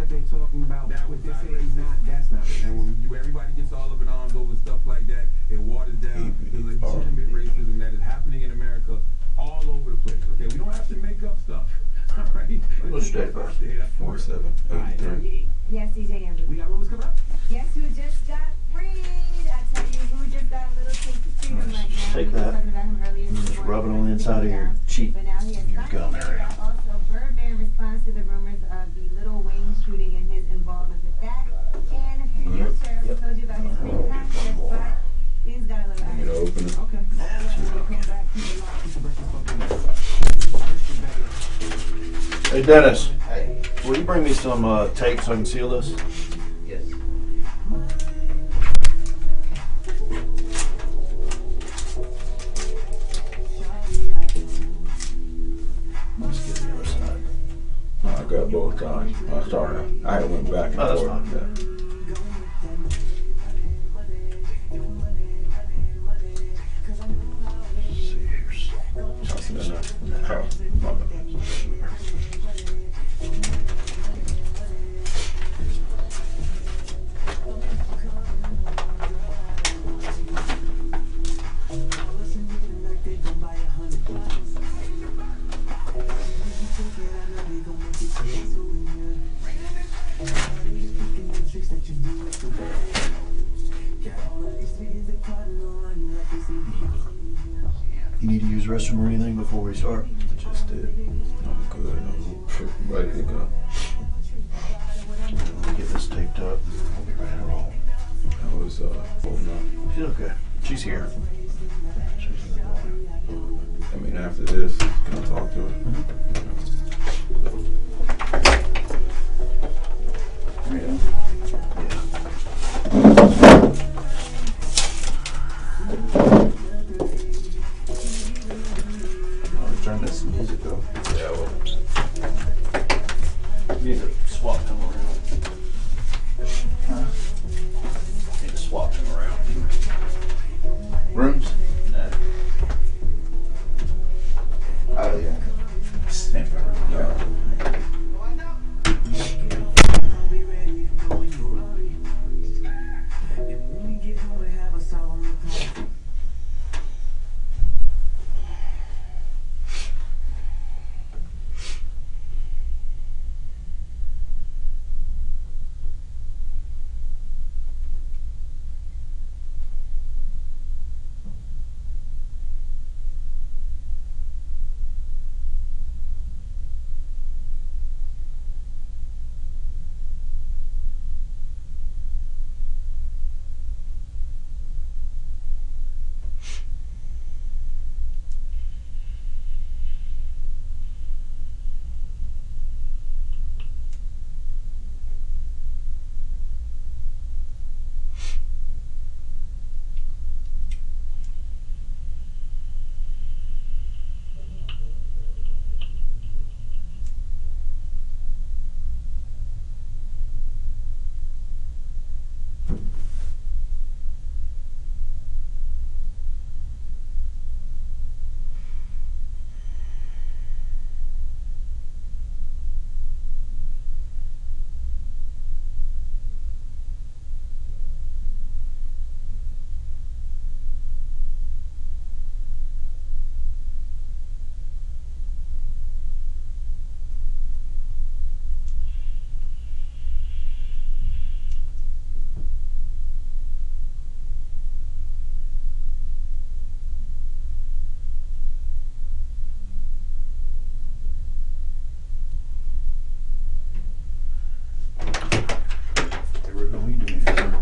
that they're talking about, that what they're saying, that's not racist. And when everybody gets all up in arms over stuff like that, it waters down the legitimate racism that is happening in America all over the place. Okay, we don't have to make up stuff. All right. What's your date of birth? 4783. Yes, DJ Amber. We got rumors coming up? Guess who just got freed? I tell you who just got a little taste of freedom right now. Take We were that. talking about him earlier. Just rub it on the inside of your cheek, But now he has your gum area. Also, Birdman responds to the rumors of the Lil Wayne shooting and his involvement with that. And your sheriff told you about his free contest, but he's got a little You know, action. open it. Okay. We'll come back to the line. Keep the breakfast bucket. Hey Dennis, Hey. will you bring me some tape so I can seal this? Yes. Let's get the other side. I got both times. Sorry, I went back and Oh, that's forth. fine. Yeah. See, here's Something in there. Oh, my bad. You need to use the restroom or anything before we start? Just did. I'm good. I'm ready to go. Let me get this taped up. We'll be ready to roll. I was holding up. She's okay. She's here. She's in the door. I mean, after this, can I talk to her? Turn this music up. Yeah, well, You need to swap them around. Huh? Need to swap them around. Rooms? No. Oh, yeah. no.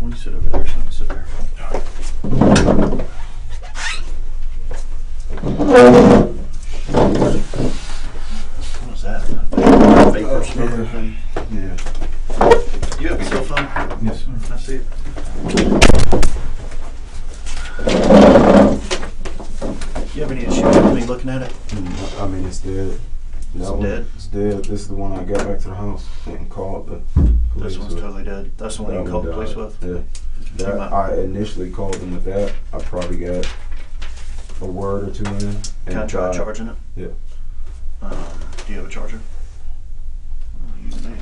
You sit over there, so I can sit there. What was that? Vapor smoker thing? Yeah. You have a cell phone? Yes, sir. Can I see it? You have any issue with me looking at it? I mean, it's dead. It's dead? It's dead. This is the one I got back to the house and called the police. This one's with. totally dead. That's the one That you called the one police died. with? Yeah. That, I initially called them with that. I probably got a word or two in. Can I try charging it? Yeah. Do you have a charger? Oh, you man.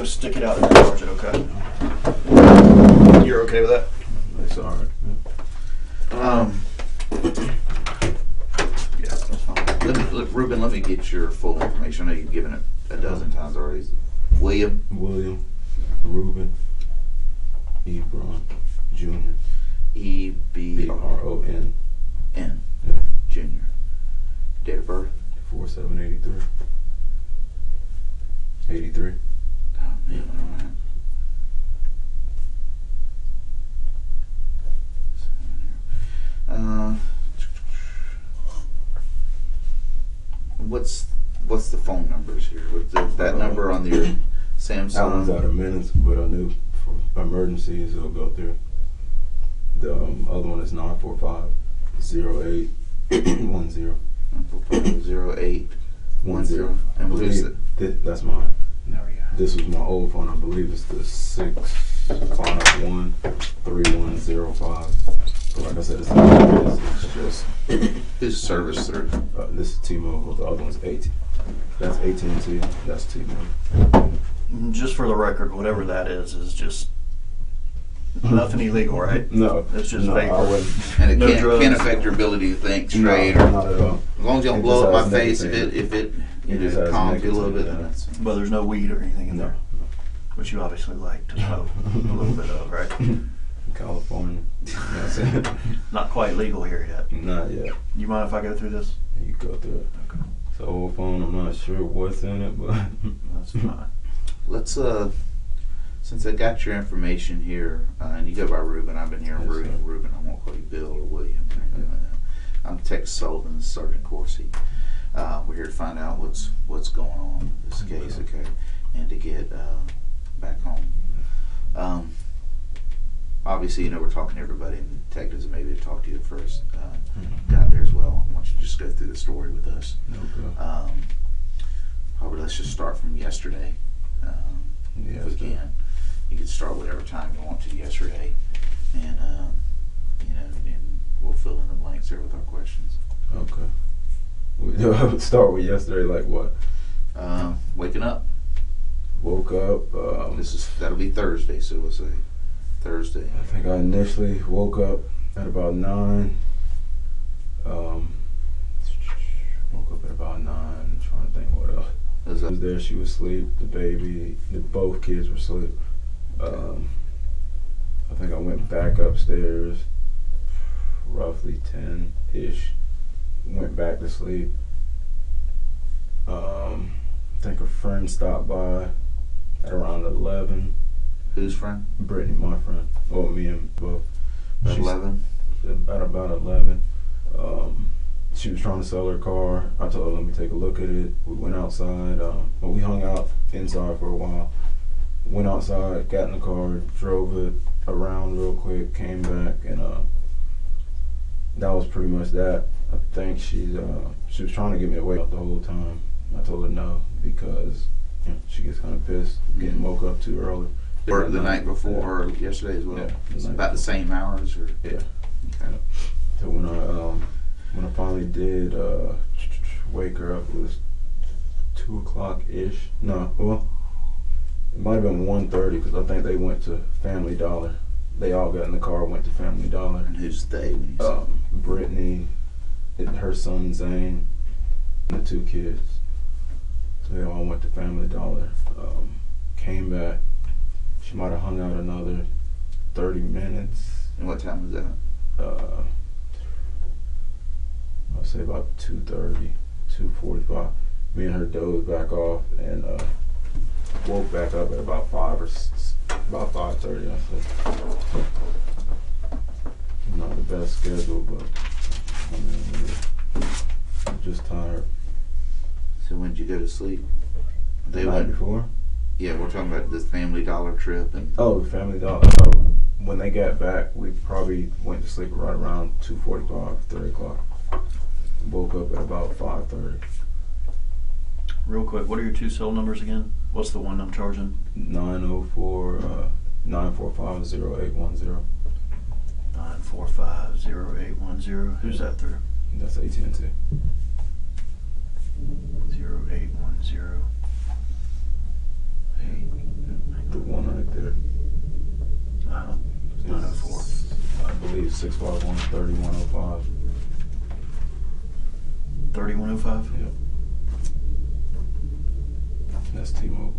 gonna stick it out and charge it, okay? You're okay with that? It's alright. Yeah, that's fine. Ruben, let me get your full information. I know you've given it a dozen times already. William Ruben EBRON Jr. EBRON Yeah. Jr. Date of birth? 4783. 83. Oh man, alright. What's the phone numbers here? What's that number on your Samsung? That one's out of minutes, but I knew for emergencies it'll go through. The other one is 945-0810. 945-0810. And who's that? That's mine. There we go. This was my old phone. I believe it's the 651-3105. But like I said, it's not. It's just Who's service through? this is T-Mobile. The other one's AT. That's AT&T. That's T-Mobile. Just for the record, whatever that is just nothing illegal, right? No, It's just no, vapor. I wouldn't. And it No can't drugs. affect your ability to think straight, No, or not at all. as long as you don't It blow up just my has face. negative. If it It just has calms you a little bit, negative, then that's But there's no weed or anything in No. there, which you obviously like to smoke a little bit of, right? California. That's it. Not quite legal here yet. Not yet. You mind if I go through this? You go through it. Okay. It's an old phone. I'm not sure what's in it, but That's fine. Let's since I got your information here, and you go by Ruben. I've been hearing Yes, sir. Ruben. I won't call you Bill or William or anything like that. I'm Tex Sullivan, Sergeant Corsi. We're here to find out what's going on with this case, okay, and to get back home. Obviously, we're talking to everybody, and the detectives maybe to talk to you first. Got there as well. I want you to just go through the story with us. okay. Probably let's just start from yesterday. If we Yes, can. You can start whatever time you want to yesterday, and and we'll fill in the blanks there with our questions. Okay. We start with yesterday. Like what? Waking up. Woke up. That'll be Thursday, so we'll say Thursday. I think I initially woke up at about 9. Woke up at about 9. I'm trying to think what else. Is She that was there. She was asleep. The baby. Both kids were asleep. I think I went back upstairs. Roughly 10-ish. Went back to sleep. I think a friend stopped by at around 11. whose friend? Brittany, my friend, or me and both. At 11. At about 11. She was trying to sell her car. I told her, let me take a look at it. We went outside. We hung out inside for a while. Went outside, got in the car, drove it around real quick, came back, and that was pretty much that. I think she was trying to get me to wake up the whole time. I told her no, because she gets kind of pissed getting woke up too early. Or the night before, or yesterday as well. Yeah, It's the night about the same hours, or Yeah. okay. So when I finally did wake her up, it was 2 o'clock-ish. No, well, it might have been 1:30, because I think they went to Family Dollar. They all got in the car, went to Family Dollar. And who's they when you say? Brittany, her son Zane, and the 2 kids. So they all went to Family Dollar. Came back. She might have hung out another 30 minutes. And what time was that? I'll say about 2:30, 2:45. Me and her dozed back off and woke back up at about about 5:30. I said, not the best schedule, but I mean, I'm just tired. So when did you go to sleep? The night before? Yeah, we're talking about this Family Dollar trip and. Oh, Family Dollar. When they got back, we probably went to sleep right around 2:45, 3 o'clock. Woke up at about 5:30. Real quick, what are your 2 cell numbers again? What's the one I'm charging? 945-0810. 945-0810. Who's that through? That's AT&T. 0810. Hey. 651 3105. 3105? Yep. That's T-Mobile.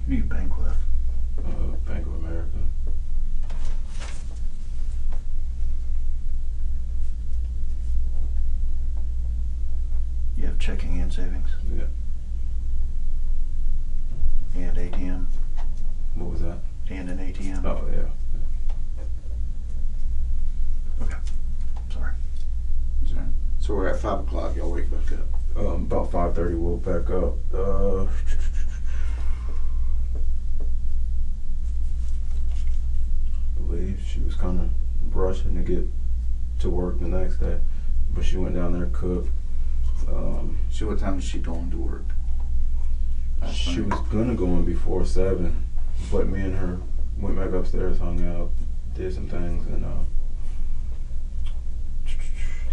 Who do you bank with? Bank of America. You have checking and savings? Yeah. And ATM? What was that? And an ATM? Oh, yeah. Okay. Sorry. So we're at 5 o'clock. Y'all wake back up. About 5:30 we'll back up. I believe she was kind of rushing to get to work the next day, but she went down there, cooked. So what time is she going to work? She was gonna go in before 7, but me and her went back upstairs, hung out, did some things, and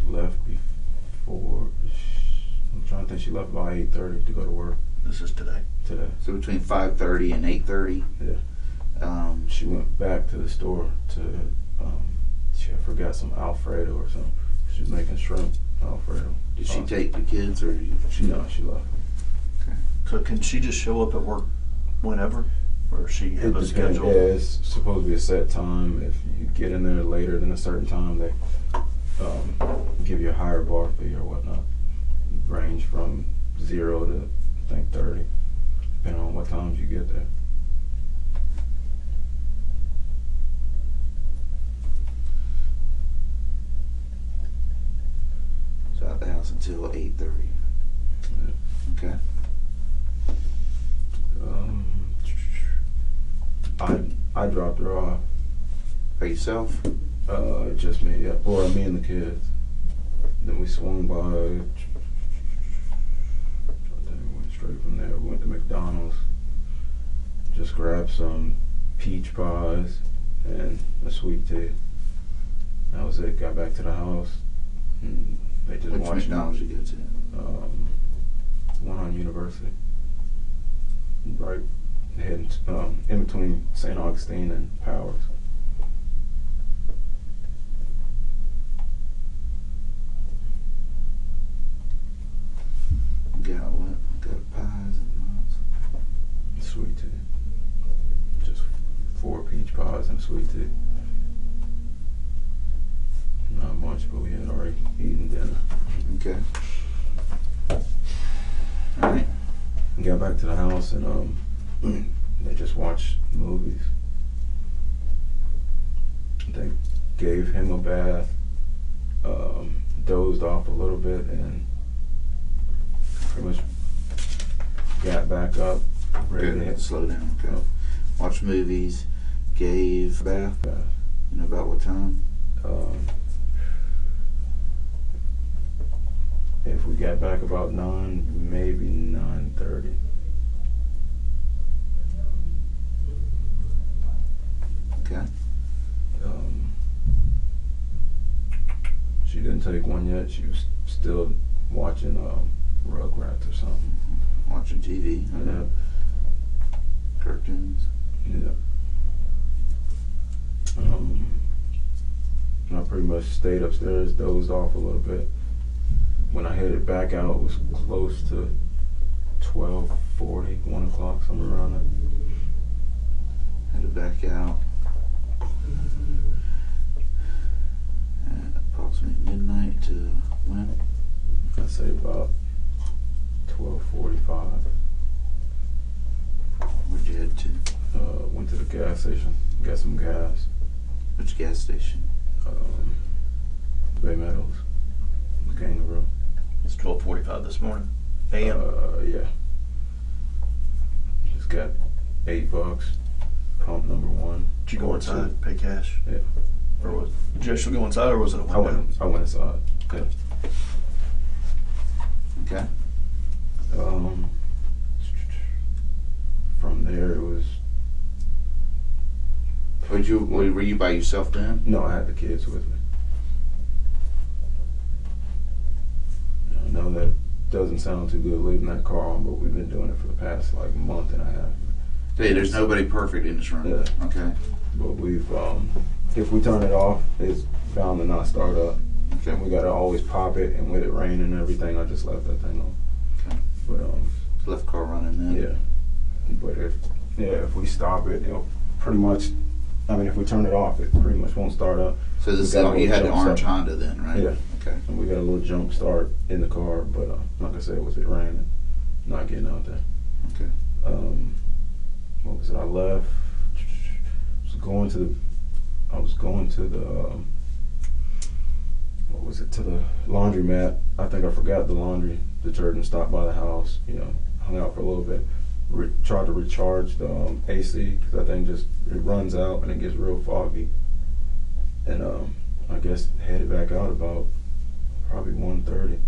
left before. I'm trying to think. She left by 8:30 to go to work This is today. today. So between 5:30 and 8:30. Yeah. She went back to the store to. She forgot some Alfredo or something. She was making shrimp Alfredo. Did she take the kids or you? No, she left. So can she just show up at work whenever? Or she It have a depends. schedule? Yeah, it's supposed to be a set time. If you get in there later than a certain time, they give you a higher bar fee or whatnot. Range from 0 to I think 30, depending on what times you get there. So out the house until 8:30. Yeah. Okay. I dropped her off. By yourself? Just me, yeah. Or me and the kids. Then we swung by. Then we went straight from there. We went to McDonald's. Just grabbed some peach pies and a sweet tea. That was it. Got back to the house. And they just Which watched McDonald's you go to? one on University. Right heading in between St. Augustine and Powers. Got what? Got pies and nuts. Sweet tea. Just 4 peach pies and sweet tea. Not much, but we had already eaten dinner. Okay. All right. Got back to the house and they just watched movies. They gave him a bath, dozed off a little bit, and pretty much got back up, ready to Good. hit. Slow down. Okay. Watch movies. Gave bath. You know about what time? If we got back about 9, maybe 9:30. Okay. She didn't take one yet. She was still watching Rugrats or something. Watching TV. Yeah. Cartoons. Yeah. I pretty much stayed upstairs, dozed off a little bit. When I headed back out, it was close to 12:40, 1 o'clock, somewhere around there. Headed back out at approximately midnight to when? I'd say about 12:45. Where'd you head to? Went to the gas station, got some gas. Which gas station? Bay Meadows, the Kangaroo. It's 12:45 this morning. AM. Yeah. Just got $8. Pump number 1. Did you go or inside, 2. pay cash? Yeah. Or was did you actually go inside, or was it a I window? went inside. Yeah. Okay. From there it was. Were you by yourself then? No, I had the kids with me. I know that doesn't sound too good leaving that car on, but we've been doing it for the past like month and a half. Hey, there's nobody perfect in this room. Yeah. Okay. But we've, if we turn it off, it's bound to not start up. Okay. We gotta always pop it, and with it raining and everything, I just left that thing on. Okay. But Left car running then. yeah. But if we stop it, it'll pretty much. I mean, if we turn it off, it pretty much won't start up. So this We got a you had the little orange jump Honda then, right? Yeah. Okay. And we got a little jump start in the car, but like I said, with it raining, not getting out there. Okay. What was it? I left. I was going to the what was it? To the laundromat. I think I forgot the laundry detergent. Stopped by the house. You know, hung out for a little bit. Tried to recharge the AC because that thing just it runs out and it gets real foggy. And I guess headed back out about probably 1:30.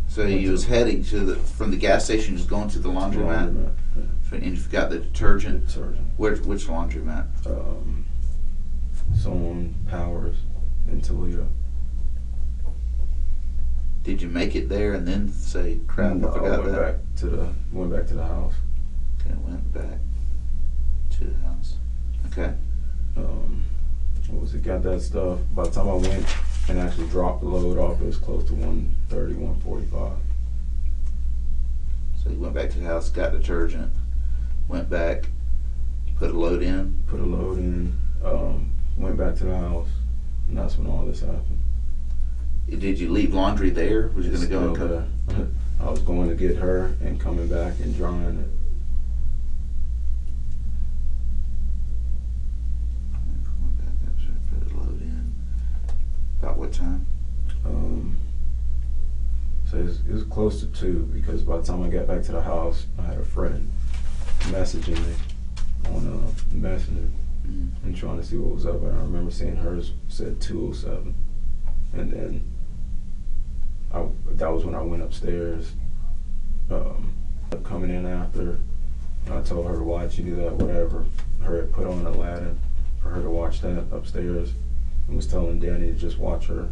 So you was heading to from the gas station, just going to the laundromat, Yeah. and you forgot the detergent. Detergent. Which laundromat? Someone Powers in Toledo. Did you make it there and then say, "Crap, No, I forgot went that"? went back to the house. Okay, went back to the house. Okay. What was it? Got that stuff. By the time I went and actually dropped the load off, it was close to 1:30, 1:45. So you went back to the house, got detergent, went back, put a load in. Put a load in. Went back to the house, and that's when all this happened. Did you leave laundry there? Was you It's going to go and still cut? there. I was going to get her and coming back and drying it. Went back up, put a load in. About what time? So it was close to 2 because by the time I got back to the house, I had a friend messaging me on Messenger and trying to see what was up. And I remember seeing hers said 2:07, and then that was when I went upstairs. Coming in after, I told her, "Why'd you do that?" Whatever. Her had put on Aladdin for her to watch that upstairs, and was telling Danny to just watch her,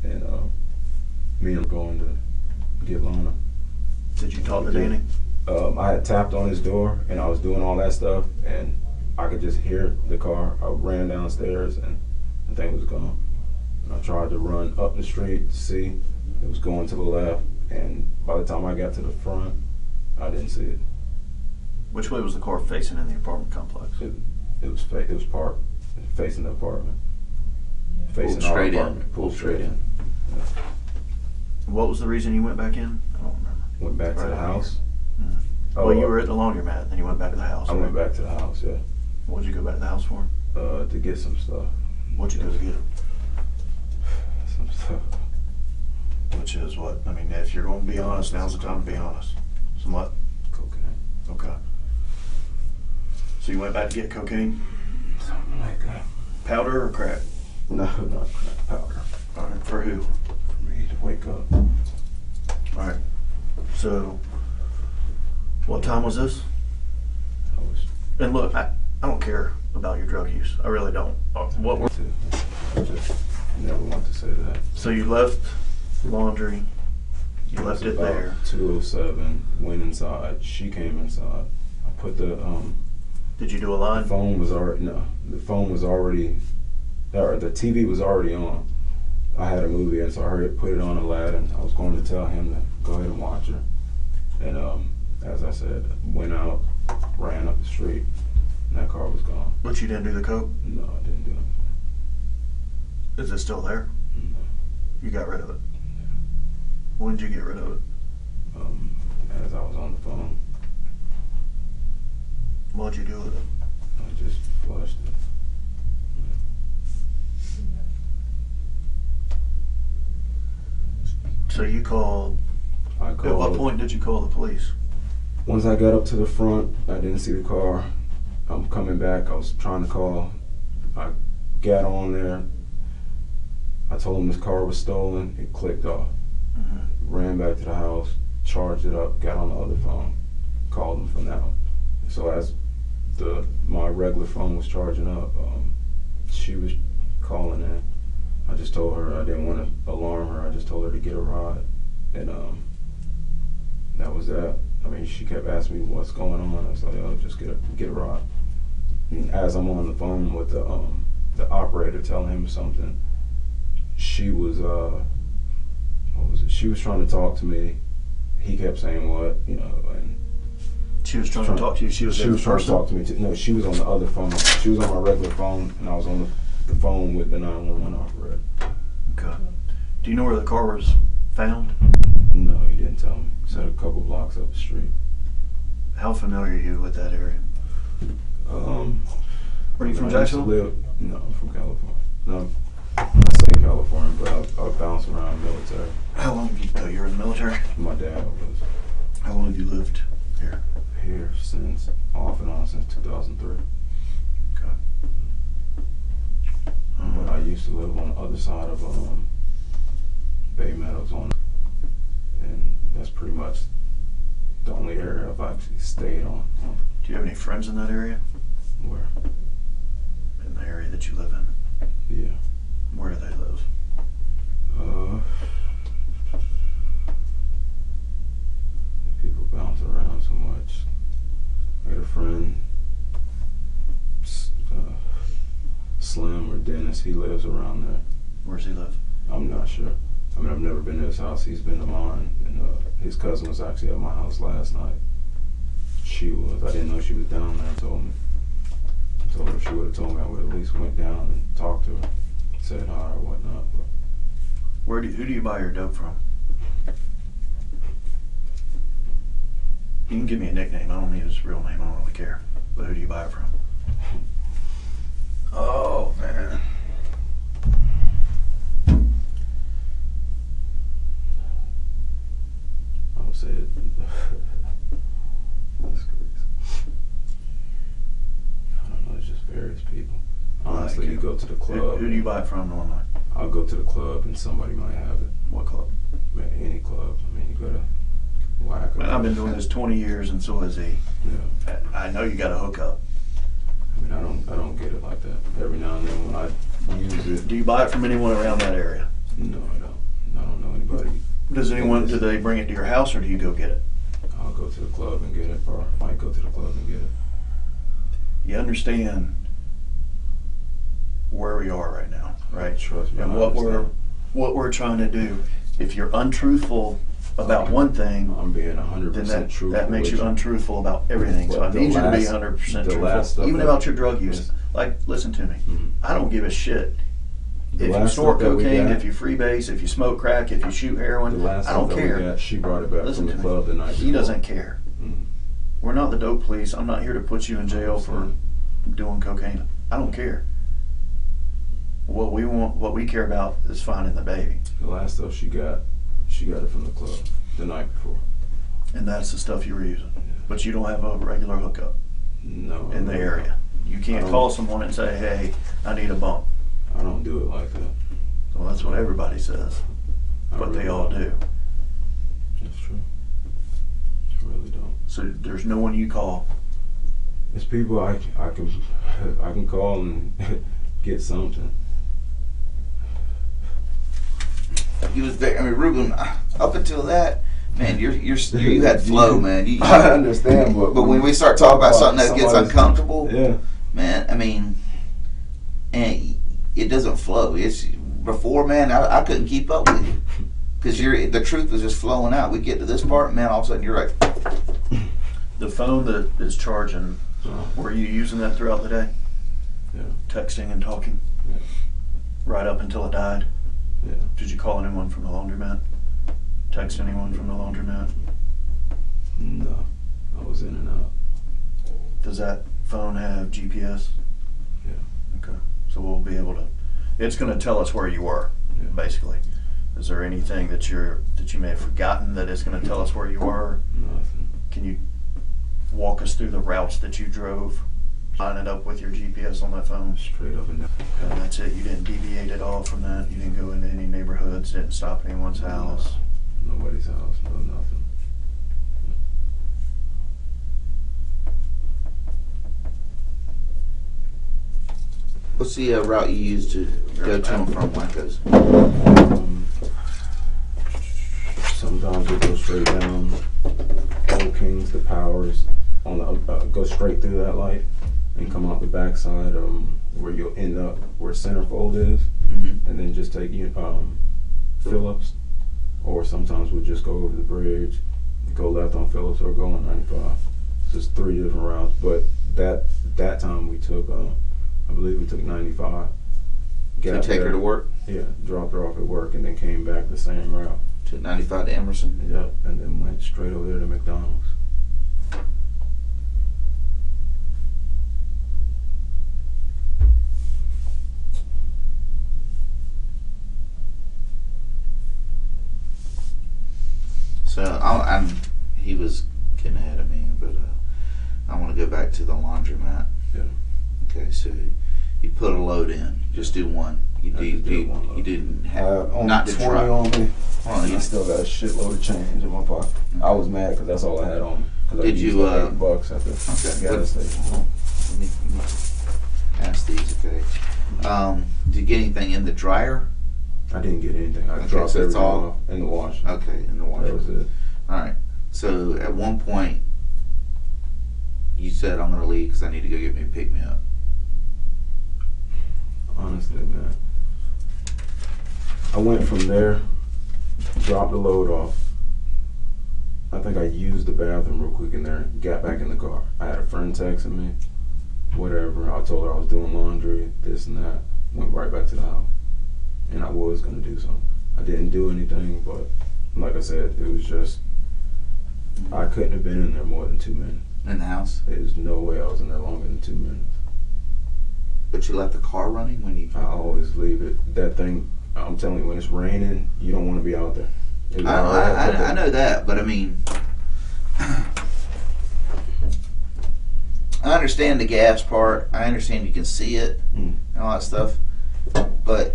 and me and going to get Lana. Did you talk to Danny? I had tapped on his door and I was doing all that stuff and I could just hear the car. I ran downstairs and the thing was gone. And I tried to run up the street to see. It was going to the left, and by the time I got to the front, I didn't see it. Which way was the car facing in the apartment complex? It was parked facing the apartment. Facing our straight in. apartment. Pulled straight in. Yeah. What was the reason you went back in? I don't remember. Went back to the house. Well, you were at the laundromat, then you went back to the house. I went back to the house, yeah. What'd you go back to the house for? To get some stuff. What'd you go to get? Some stuff. Which is what? I mean, if you're going to be honest, now's the time to be honest. Some what? Cocaine. Okay. So you went back to get cocaine? Something like that. Powder or crack? No, not crack powder. All right. For who? For me to wake up. All right. So, what time was this? I was And look, I don't care about your drug use. I really don't. What were, I just never want to say that. so you left laundry. You left it there. 2:07. Went inside. She came inside. I put the Did you do a line? phone was already the phone was already, or the TV was already on. I had a movie in, so I hurried put it on Aladdin. I was going to tell him to go ahead and watch her, and as I said, went out, ran up the street, and that car was gone. But you didn't do the coke? No, I didn't do anything. Is it still there? No. You got rid of it. When did you get rid of it? As I was on the phone, What'd you do with it? I just flushed it. So you called. I At called. what point did you call the police? Once I got up to the front, I didn't see the car. I'm coming back. I was trying to call. I got on there. I told him this car was stolen. It clicked off. Ran back to the house, charged it up, got on the other phone, called him from that one. So as my regular phone was charging up, she was calling in. I just told her I didn't want to alarm her. I just told her to get a ride, and that was that. I mean, she kept asking me what's going on. I was like, oh, just get a ride. And as I'm on the phone with the operator telling him something, she was what was it? She was trying to talk to me. He kept saying what, you know, and She was trying to talk to you. She was trying to talk to me too. No, she was on the other phone. She was on my regular phone, and I was on the phone with the 911 operator. Okay. Do you know where the car was found? No, he didn't tell me. He said a couple blocks up the street. How familiar are you with that area? Were you from I used to Jacksonville? No, I'm from California. No, I say California, but I bounce around military. How long have you? Oh, you were in the military. My dad was How long have you lived here? here since off and on since 2003. Okay. But I used to live on the other side of Bay Meadows and that's pretty much the only area I've actually stayed on. Do you have any friends in that area? Where? In the area that you live in? Yeah. Where do they live? People bounce around so much. I got a friend, Slim or Dennis. He lives around there. Where's he live? I'm not sure. I mean, I've never been to his house. He's been to mine, and his cousin was actually at my house last night. She was. I didn't know she was down there. Told me. Told her if she would have told me, I would at least went down and talked to her, said hi or whatnot. But Who do you buy your dope from? You can give me a nickname. I don't need his real name. I don't really care. But who do you buy it from? oh man, I would say it. That's crazy. I don't know. It's just various people. Honestly, Like, you go to the club. Who do you buy it from normally? I'll go to the club and somebody might have it. What club? Man, any club. I mean, you go to Whack. Man, I've been doing this 20 years, and so has he. Yeah. I know you got a hookup. I mean, I don't get it like that. Every now and then when I use it. Do you buy it from anyone around that area? No, I don't. I don't know anybody. Do they bring it to your house, or do you go get it? I'll go to the club and get it, or I might go to the club and get it. You understand where we are right now, right? Trust me. And I what understand. we're trying to do. If you're untruthful about one thing, I'm being 100% then truthful. that makes with you untruthful about everything. So I The need you to be last- 100% the last truthful, stuff even that- about your drug use. Yes. Like, listen to me. Mhm. I don't give a shit The if you last snort stuff that we cocaine, got- if you freebase, if you smoke crack, if you shoot heroin. The last I don't stuff that we care. got, she brought it back Listen from to the me. club the night He before. doesn't care. Mhm. We're not the dope police. I'm not here to put you in jail for doing cocaine. I don't care. What we care about is finding the baby. The last stuff she got it from the club the night before. And that's the stuff you were using. But you don't have a regular hookup No. in the area. You I can't don't- call someone and say, hey, I need a bump. I don't do it like that. Well, that's what everybody says. I But they really all don't. do. That's true. I really don't. So there's no one you call. It's people I can call and get something. He was very, I mean, Ruben, up until that, man, you had flow, man. I understand, But when we start talking about something that gets somebody's- uncomfortable, Yeah. man, I mean, and it doesn't flow. It's before, man, I couldn't keep up with you because the truth was just flowing out. We get to this part, man, all of a sudden you're like, The phone that is charging, were you using that throughout the day? Yeah. Texting and talking? Yeah. Right up until it died? Yeah. Did you call anyone from the laundromat? Text anyone from the laundromat? No. I was in and out. Does that phone have GPS? Yeah. Okay. So we'll be able to, it's going to tell us where you were, Yeah. basically. Is there anything that you may have forgotten that it's going to tell us where you were? Nothing. Can you walk us through the routes that you drove? Line it up with your GPS on that phone? Straight up and down. And that's it? You didn't deviate at all from that? You didn't go into any neighborhoods, didn't stop at anyone's house? Nobody's house. No nothing. what's the route you use to go to and from Wackos? Sometimes we go straight down Old King runs the powers on the go straight through that light and come out the backside where you'll end up where centerfold is, and then just take Phillips, or sometimes we'll just go over the bridge, go left on Phillips, or go on 95. So it's 3 different routes. But that time we took, I believe we took 95. To take her to work? Yeah, dropped her off at work and then came back the same route. To 95 to Emerson? Yep, and then went straight over there to McDonald's. So he was getting ahead of me, but I want to go back to the laundromat. Yeah. Okay, so you put a load in. Just do one. You didn't have not the 20 truck. on me. Well, I still got a shitload of change in my pocket. I was mad because that's all I had on me. Did you? Like $8 at the gas station. Let me ask these. Okay. Did you get anything in the dryer? I didn't get anything. I Okay, dropped so it's everything all off in the wash. Okay, in the washer. That was it. All right. So at one point, you said, "I'm going to leave because I need to go get me a pick me up." Honestly, man, I went from there, dropped the load off. I think I used the bathroom real quick in there, got back in the car. I had a friend texting me, whatever. I told her I was doing laundry, this and that. Went right back to the house. And I was going to do something. I didn't do anything, but like I said, it was just, I couldn't have been in there more than 2 minutes. In the house? There's no way I was in there longer than 2 minutes. But you left the car running when you... I always leave it. That thing, I'm telling you, when it's raining, you don't want to be out there. I know that, but I mean, I understand the gas part. I understand you can see it and all that stuff. But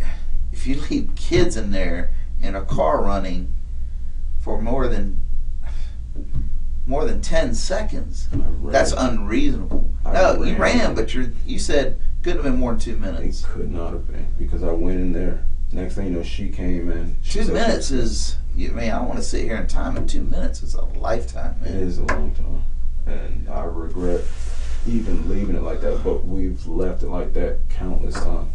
if you leave kids in there in a car running for more than 10 seconds, that's unreasonable. No, you ran, but you said could have been more than 2 minutes. It could not have been, because I went in there. Next thing you know, she came in. 2 minutes is, man, I don't want to sit here and time it. 2 minutes is a lifetime, man. It is a long time. And I regret even leaving it like that, but we've left it like that countless times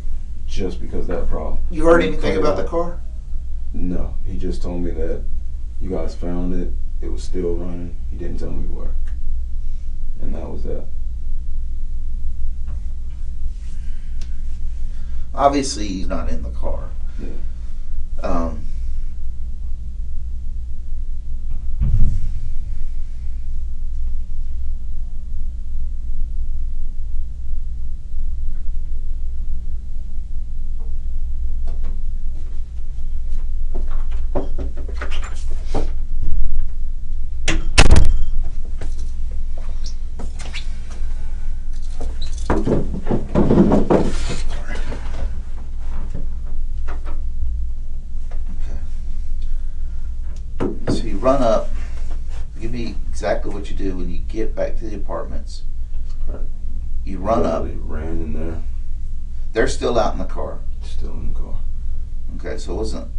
just because of that problem. You heard anything about the car? No. He just told me that you guys found it. It was still running. He didn't tell me where. And that was that. Obviously, he's not in the car. Yeah. Run up. Give me exactly what you do when you get back to the apartments. Right. You run up. Ran in there. They're still out in the car. Still in the car. Okay, so it wasn't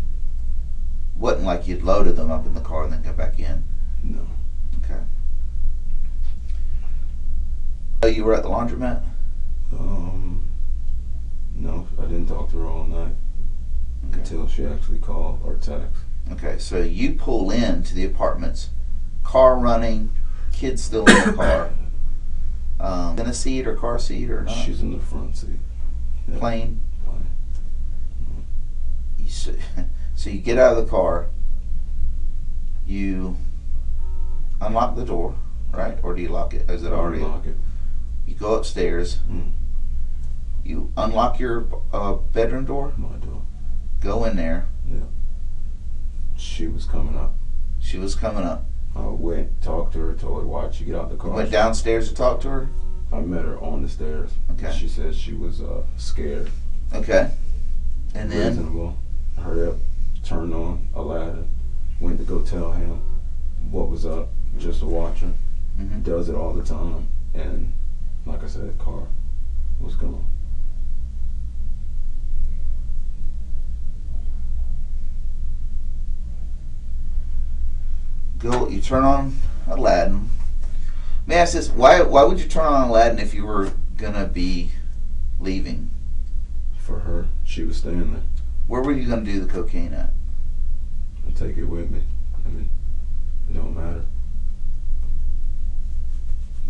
like you'd loaded them up in the car and then go back in. No. Okay. So you were at the laundromat? No, I didn't talk to her all night until she actually called or texted. Okay, so you pull in to the apartments, car running, kids still in the car. In a seat or car seat or not? She's in the front seat. Yeah. Plane? So you get out of the car, you unlock the door, right? Or do you lock it? Is it already? Unlock it. You go upstairs. You unlock your bedroom door. My door. Go in there. Yeah. She was coming up. She was coming up. I went, talked to her, told her, why'd she get out the car? You went downstairs to talk to her? I met her on the stairs. Okay. She said she was scared. Okay. And then? Reasonable. Hurry up, turned on Aladdin, went to go tell him what was up, just to watch her. Does it all the time. And like I said, the car was gone. You turn on Aladdin, May I ask this? Why would you turn on Aladdin if you were gonna be leaving? For her, she was staying there. Where were you gonna do the cocaine at? I take it with me. I mean, it don't matter.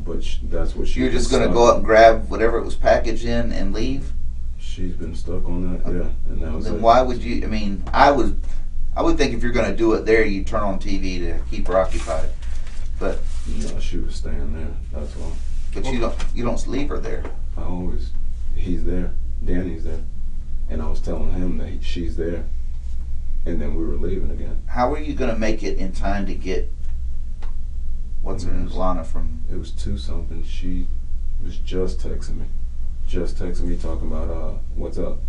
But that's what she. You're just gonna go up and grab whatever it was packaged in and leave? She's been stuck on that, yeah, and that was Then it. why would you? I mean, I would think if you're gonna do it there, you turn on TV to keep her occupied. But No, she was staying there. That's why. but you don't leave her there. He's there. Danny's there, and I was telling him that she's there, and then we were leaving again. How are you gonna make it in time to get what's her name, Lana from? It was 2-something. She was just texting me, talking about what's up.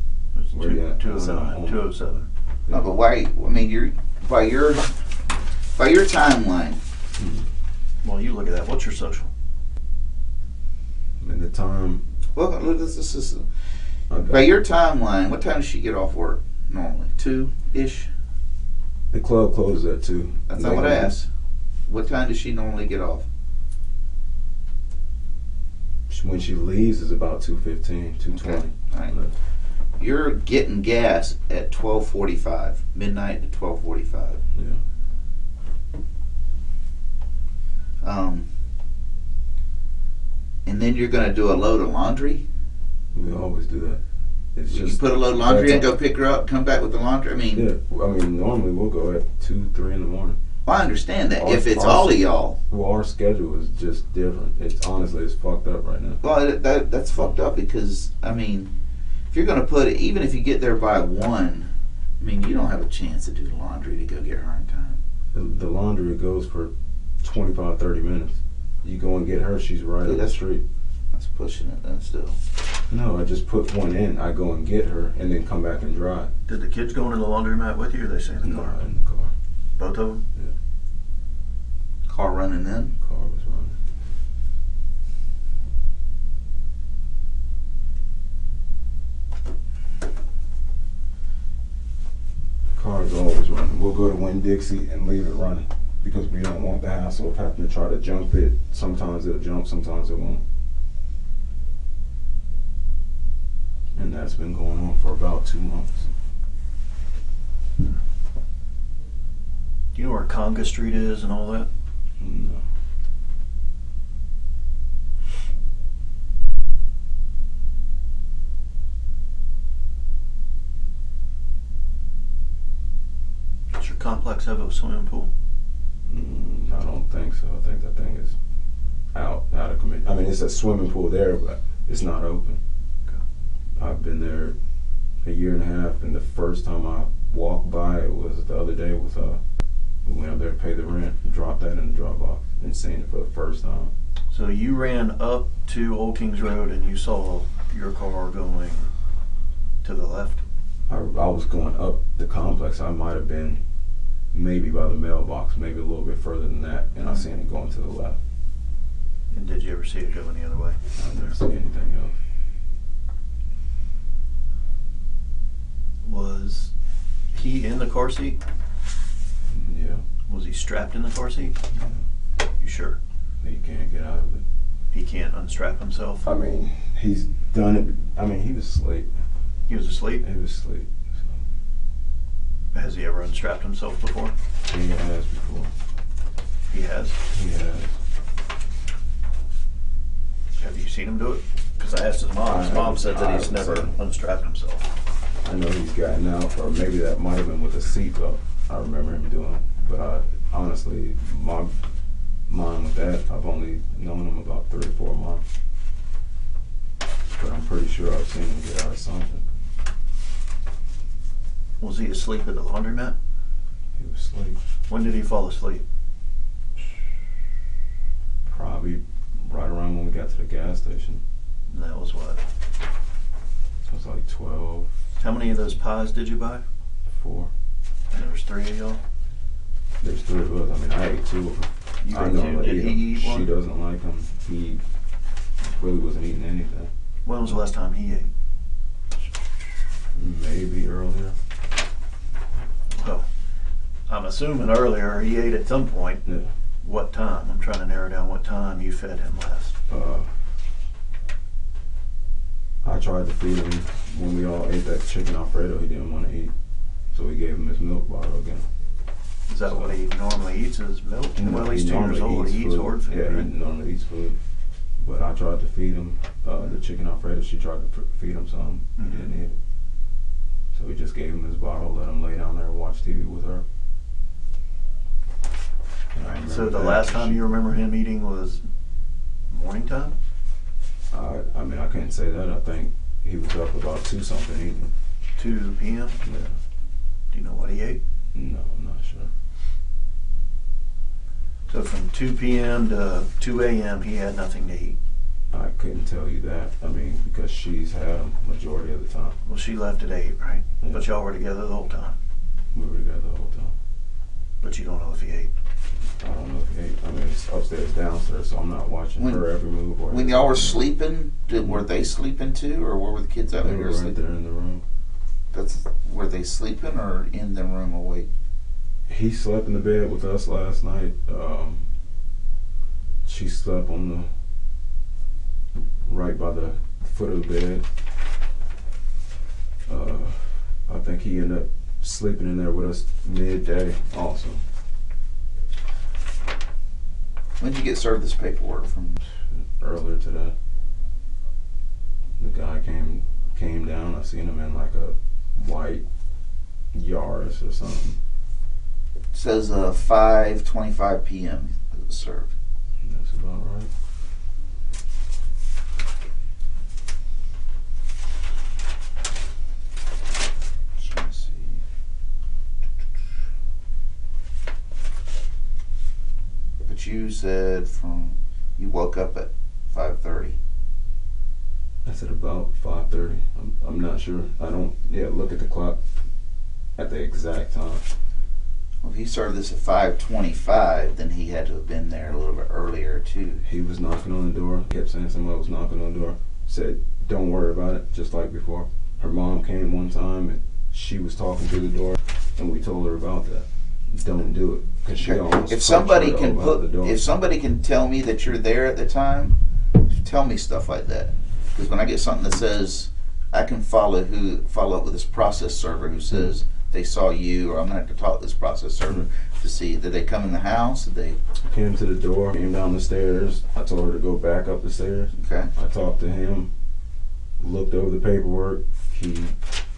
Where you at? 209, 207. No, but why? I mean, you're by your timeline. Well, you look at that. What's your social? And the time. Well, this is I by your timeline. What time does she get off work normally? 2-ish. The club closes at 2. That's not what I asked. What time does she normally get off? When she leaves is about 2:15, 2:20. Okay. All right. You're getting gas at 12:45, midnight to 12:45. Yeah. And then you're going to do a load of laundry. We always do that. It's You just put a load of laundry in, that's go pick her up, come back with the laundry. I mean, Yeah, I mean, normally we'll go at 2, 3 in the morning. I understand that. Our- If it's our- all of y'all, Well, our schedule is just different. It's honestly, it's fucked up right now. well, that's fucked up because, I mean, if you're going to put it, even if you get there by 1, I mean, you don't have a chance to do the laundry to go get her in time. The laundry goes for 25, 30 minutes. You go and get her, she's right Dude, up the that's- street. That's pushing it then still. No, I just put one in. I go and get her and then come back and drive. Did the kids go into the laundromat with you, or they stay in the No, car? in the car. Both of them? Car running in. Car was running. Car's always running. We'll go to Winn-Dixie and leave it running because we don't want the hassle of having to try to jump it. Sometimes it'll jump, sometimes it won't. And that's been going on for about 2 months. Do you know where Conga Street is and all that? No. Does your complex have a swimming pool? I don't think so. I think that thing is out of commission. I mean, it's a swimming pool there, but it's not open. I've been there a year and a half, and the first time I walked by, it was the other day with we went up there to pay the rent, dropped that in the drop box, and seen it for the first time. So you ran up to Old Kings Road and you saw your car going to the left? I was going up the complex. I might have been maybe by the mailbox, maybe a little bit further than that, and I seen it going to the left. And did you ever see it go any other way? I never seen anything else. Was he in the car seat? Yeah, Was he strapped in the car seat? You sure? he can't get out of it. He can't unstrap himself? I mean, he's done it. I mean, he was asleep. He was asleep? He was asleep. Has he ever unstrapped himself before? So he has before. He has. He has. Have you seen him do it? Because I asked his mom. His mom said that he's never unstrapped himself. I know he's gotten out, or maybe that might have been with a seatbelt. I remember him doing it. But honestly, my mind with that, I've only known him about 3 or 4 months. But I'm pretty sure I've seen him get out of something. Was he asleep at the laundromat? He was asleep. When did he fall asleep? Probably right around when we got to the gas station. And that was what? So it was like 12, How many of those pies did you buy? 4. And there was 3 of y'all? There's 3 of us. I mean, I ate 2 of them. You I ate know 2. that Did he eat She one? doesn't like them. He really wasn't eating anything. When was the last time he ate? Maybe earlier. Well, I'm assuming earlier he ate at some point. Yeah. What time? I'm trying to narrow down what time you fed him last. I tried to feed him when we all ate that chicken Alfredo. He didn't want to eat, so we gave him his milk bottle again. Is that what he normally eats? Is milk? Well, he's 2 years old. He eats food. hard food. Yeah, right? he normally eats food. But I tried to feed him the chicken Alfredo. She tried to feed him some. He didn't eat it. So we just gave him his bottle, let him lay down there and watch TV with her. And I So remember the that last time you remember him eating was morning time? I mean, I couldn't say that. I think he was up about 2 something eating. 2 p.m.? Yeah. Do you know what he ate? No, I'm not sure. So from 2 p.m. to 2 a.m. he had nothing to eat. I couldn't tell you that. I mean, because she's had him majority of the time. Well, she left at 8, right? Yeah. But y'all were together the whole time. We were together the whole time. But you don't know if he ate. I don't know if he ate. I mean, it's upstairs, downstairs, so I'm not watching her every move. Or When y'all were sleeping, were they sleeping too, or where were the kids out They there were right sleeping? there in the room. Were they sleeping or in the room awake? He slept in the bed with us last night. She slept on the right by the foot of the bed. I think he ended up sleeping in there with us midday also. When did you get started this paperwork from? Earlier today. The guy came down. I seen him in like a white Yaris or something. It says 5:25 p.m. it was served. That's about right. Just trying to see. But you said you woke up at 5:30. That's at about 5:30. I'm not sure. I don't. Yeah, look at the clock at the exact time. Well, if he started this at 5:25, then he had to have been there a little bit earlier too. He was knocking on the door. He kept saying somebody was knocking on the door. Said, "Don't worry about it." Just like before. Her mom came one time and she was talking through the door, and we told her about that. Don't do it, because she almost. If somebody punched her can over the door. if somebody can tell me that you're there at the time, tell me stuff like that. Because when I get something that says I can follow up with this process server who says they saw you, or I'm gonna have to talk to this process server to see, did they come in the house? Did they? Came to the door, came down the stairs. I told her to go back up the stairs. Okay. I talked to him, looked over the paperwork. He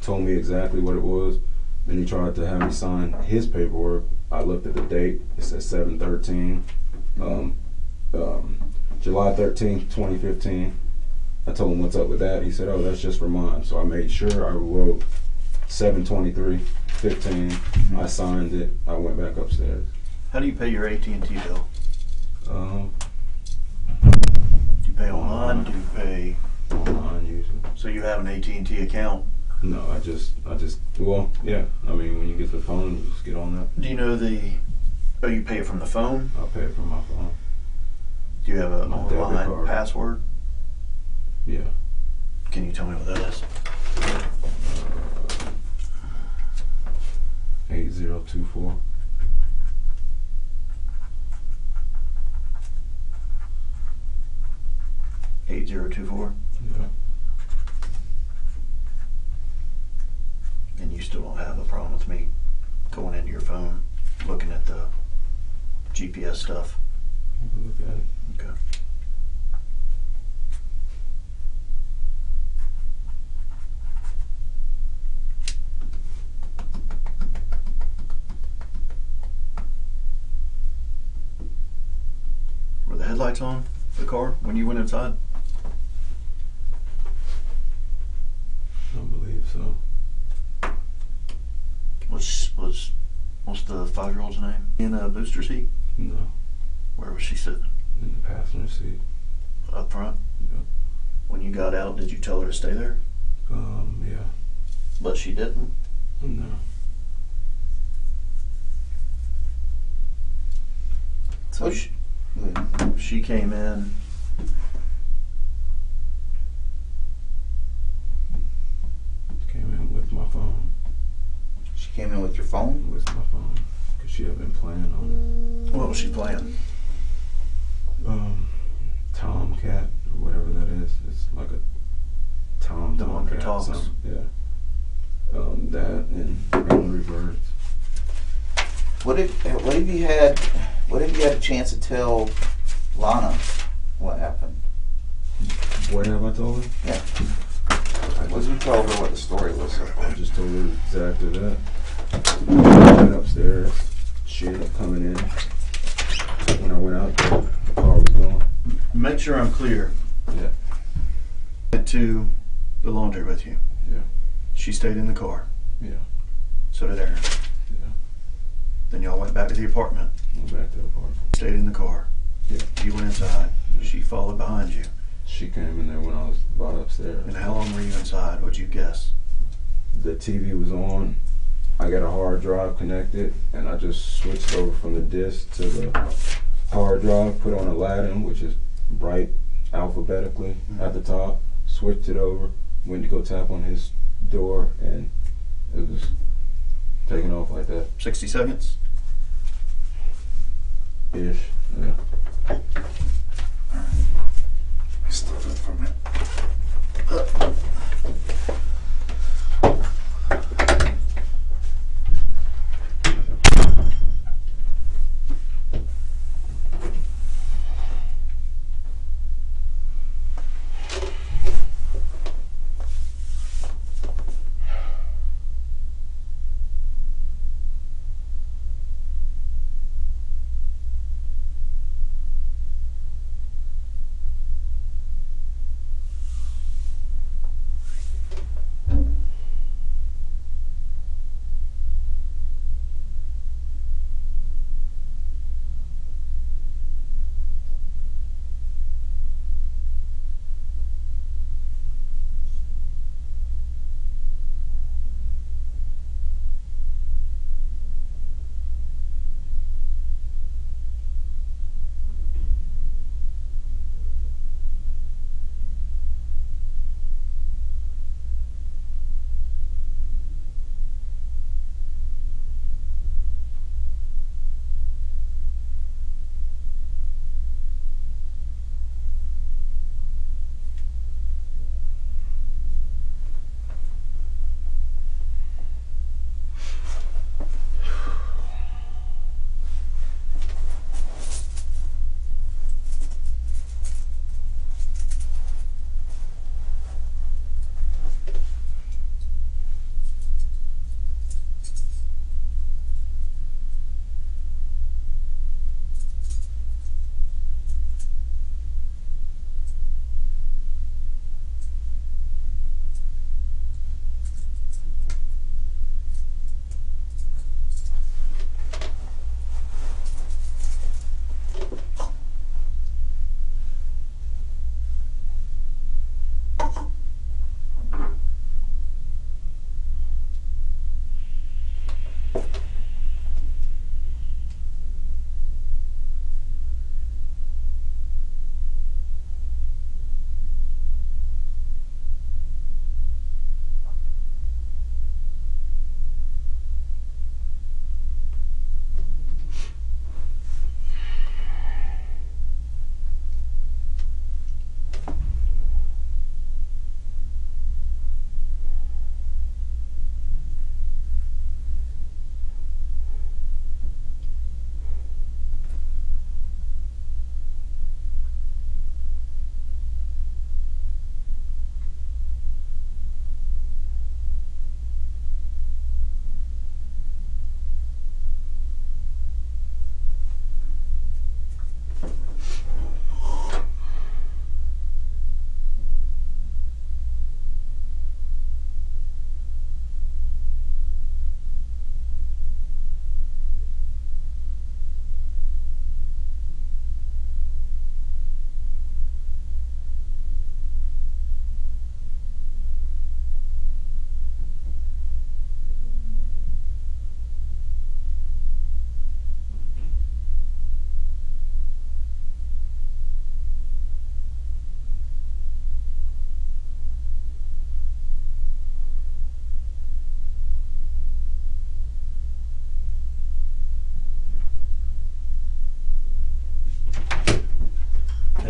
told me exactly what it was. Then he tried to have me sign his paperwork. I looked at the date. It said 7/13, July 13th, 2015. I told him what's up with that. He said, "Oh, that's just for mine." So I made sure I wrote 7/23/15. I signed it. I went back upstairs. How do you pay your AT&T bill? Um, Do you pay online? Do you pay? Online usually. So you have an AT&T account? No, I just, well, yeah. I mean, when you get the phone, you just get on that. Do you know oh, you pay it from the phone? I'll pay it from my phone. Do you have an My debit online card. password? Yeah. Can you tell me what that is? 8024. $8024. Yeah. And you still don't have a problem with me going into your phone, looking at the GPS stuff? Look at it. Okay. Were the headlights on the car when you went inside? I don't believe so. What's the 5-year-old's name? In a booster seat? No. Where was she sitting? In the passenger seat. Up front? Yeah. When you got out, did you tell her to stay there? Yeah. But she didn't? No. So she came in. Came in with my phone. She came in with your phone? With my phone. Because she had been playing on What was she playing? it. Tomcat or whatever that is. It's like a The one that Tomcat talks. something. Yeah. That and Angry Birds. What have you had a chance to tell Lana what happened? What have I told her? Yeah. What you told her what the story was so far? I just told her exactly that. I went upstairs, she ended up coming in. When I went out there, the car was gone. Make sure I'm clear. Yeah. Went to the laundry with you. Yeah. She stayed in the car. Yeah. So did Aaron. Yeah. Then y'all went back to the apartment. Went back to the apartment. Stayed in the car. Yeah. You went inside. Yeah. She followed behind you. She came in there when I was about upstairs. And how long were you inside? What'd you guess? The TV was on. I got a hard drive connected, and I just switched over from the disc to the hard drive, put on Aladdin, which is right alphabetically at the top, switched it over, went to go tap on his door, and it was taking off like that. 60 seconds? Ish. Yeah. Stop it for a minute.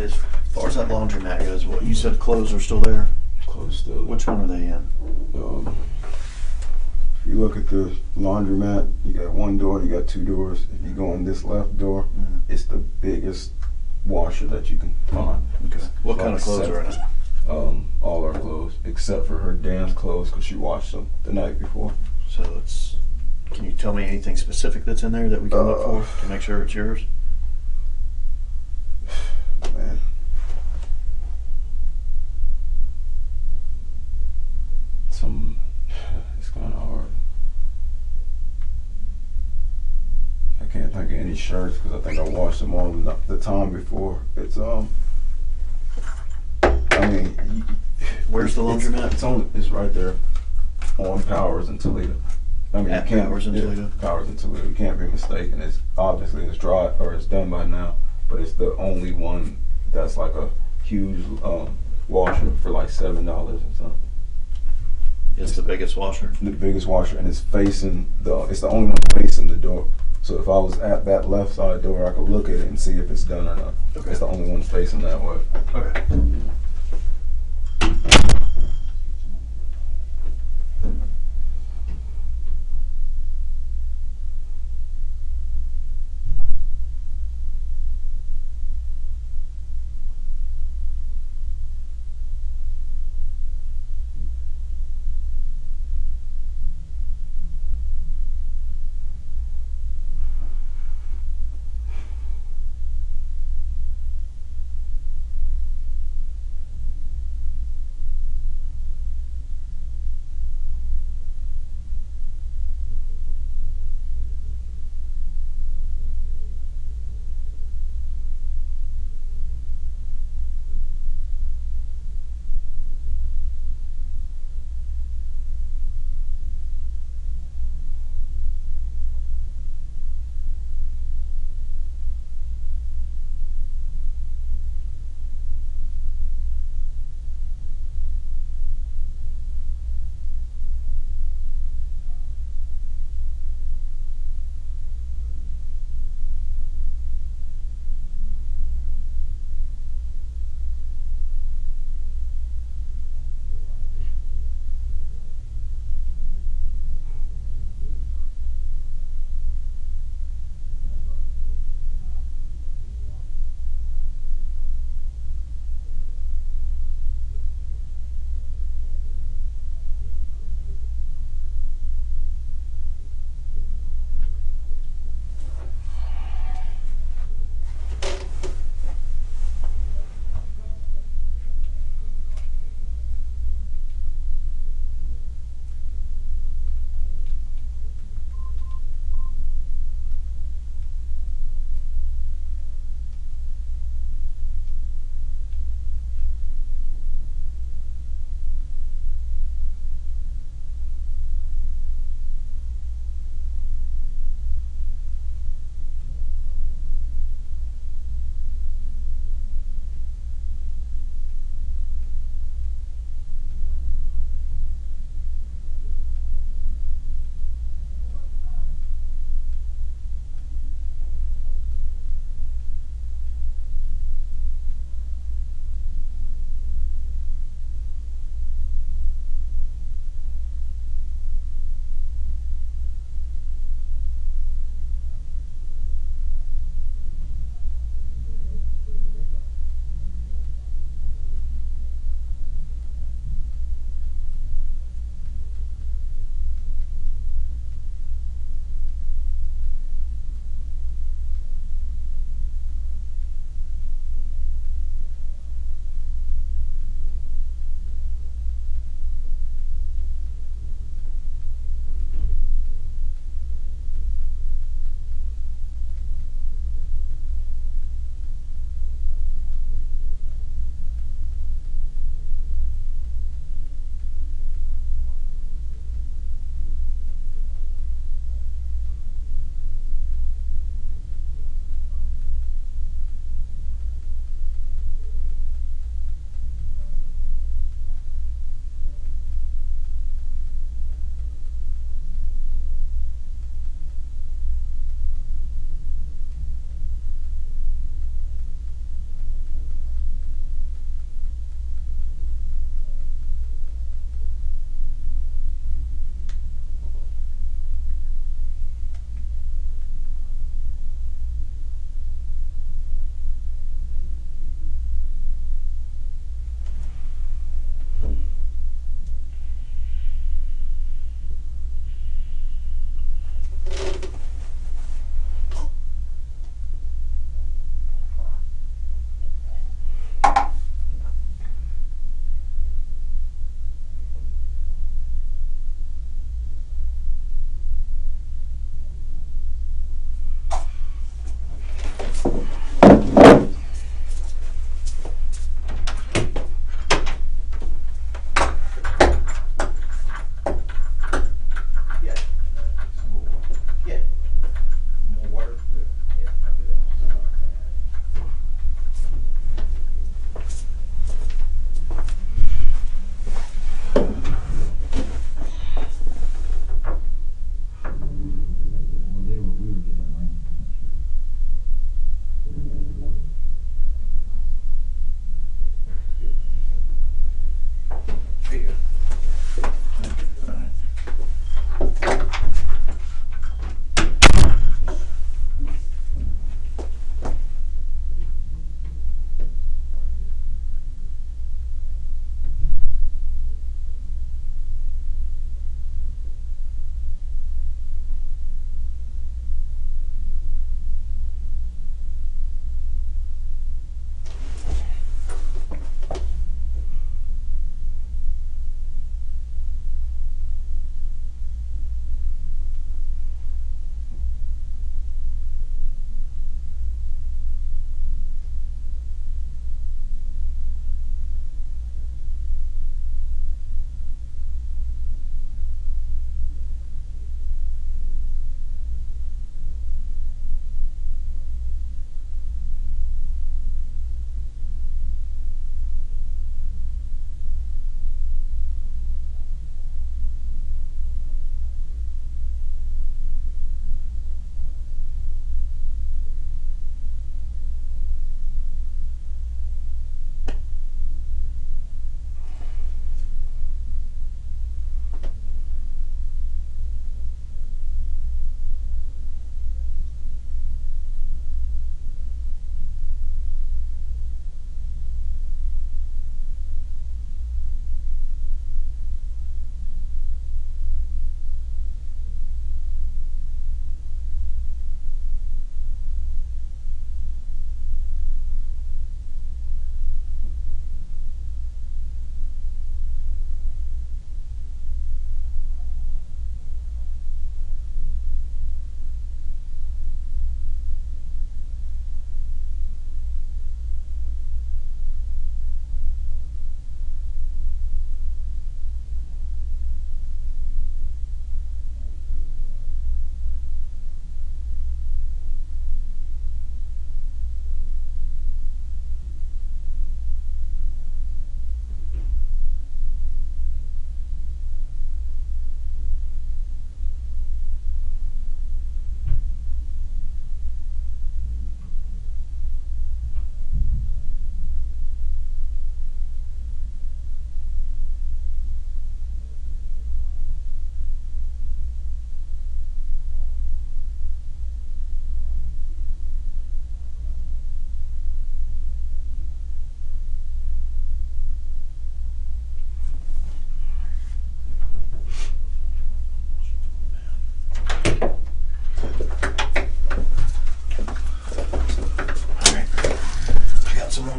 As far as that laundromat goes, what you said, clothes are still there. Close still. Which one are they in? If you look at the laundromat, you got one door, you got two doors. If you go in this left door, it's the biggest washer that you can find. Okay. What kind of Like clothes are in it? All our clothes, except for her dance clothes, because she washed them the night before. So it's. Can you tell me anything specific that's in there that we can look for to make sure it's yours? Man. It's kind of hard. I can't think of any shirts because I think I washed them all the time before. It's I mean, Where's the laundromat? It's right there on Powers in Toledo. I mean, At you can't, Powers in Toledo? Powers in Toledo. You can't be mistaken. It's obviously it's dry or it's done by now, but it's the only one that's like a huge washer for like $7 or something. It's the biggest washer. The biggest washer, and it's facing it's the only one facing the door. So if I was at that left side door, I could look at it and see if it's done or not. Okay. It's the only one facing that way. Okay.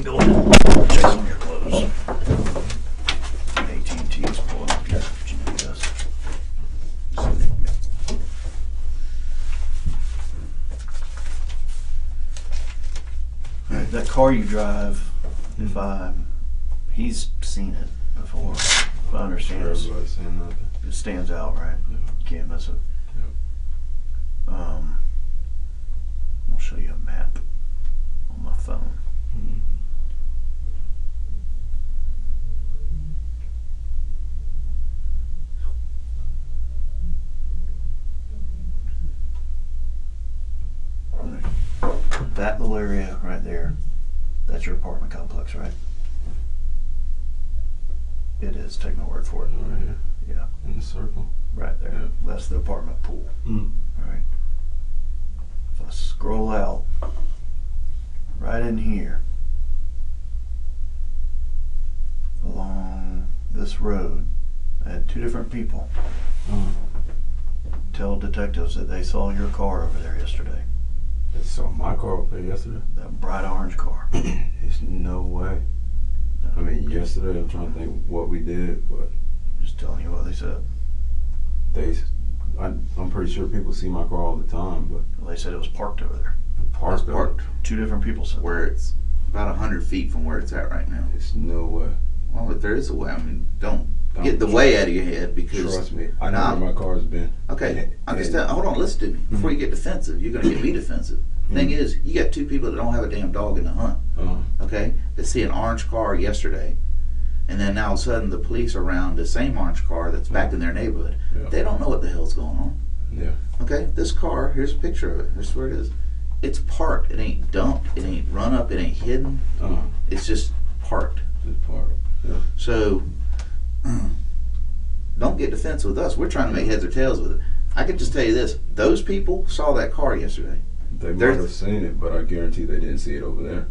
go in. Check some of your clothes. AT&T is pulling up your GPS. Alright, that car you drive, he's seen it before. If I understand it. Everybody's saying nothing. It stands out, right? Yeah. You can't miss it. Yep. I'll show you a map on my phone. Mhm. That little area right there, that's your apartment complex, right? It is, take my word for it. Right here. Yeah, In the circle. right there. Yeah. That's the apartment pool. Mm. Alright. If I scroll out, right in here, along this road, I had two different people tell detectives that they saw your car over there yesterday. They saw my car up there yesterday. That bright orange car. There's no way. I mean, yesterday I'm trying to think what we did, but Just telling you what they said. I'm pretty sure people see my car all the time, but Well, they said it was parked over there. parked It's parked Two different people said where it's about 100 feet from where it's at right now. There's no way. Well, but there is a way. I mean, don't get the way out of your head because. Trust me, I know Nah. where my car's been. Okay, understand. Hold on, listen to me. Before you get defensive, you're going to get me defensive. Thing is, you got two people that don't have a damn dog in the hunt. Okay, that see an orange car yesterday, and then now all of a sudden the police are around the same orange car that's back in their neighborhood. Yeah. They don't know what the hell's going on. Yeah. Okay, this car, here's a picture of it. Here's where it is. It's parked. It ain't dumped. It ain't run up. It ain't hidden. It's just parked. Just parked. Yeah. So, don't get defensive with us. We're trying to make heads or tails with it. I can just tell you this. Those people saw that car yesterday. They might have seen it, but I guarantee they didn't see it over there.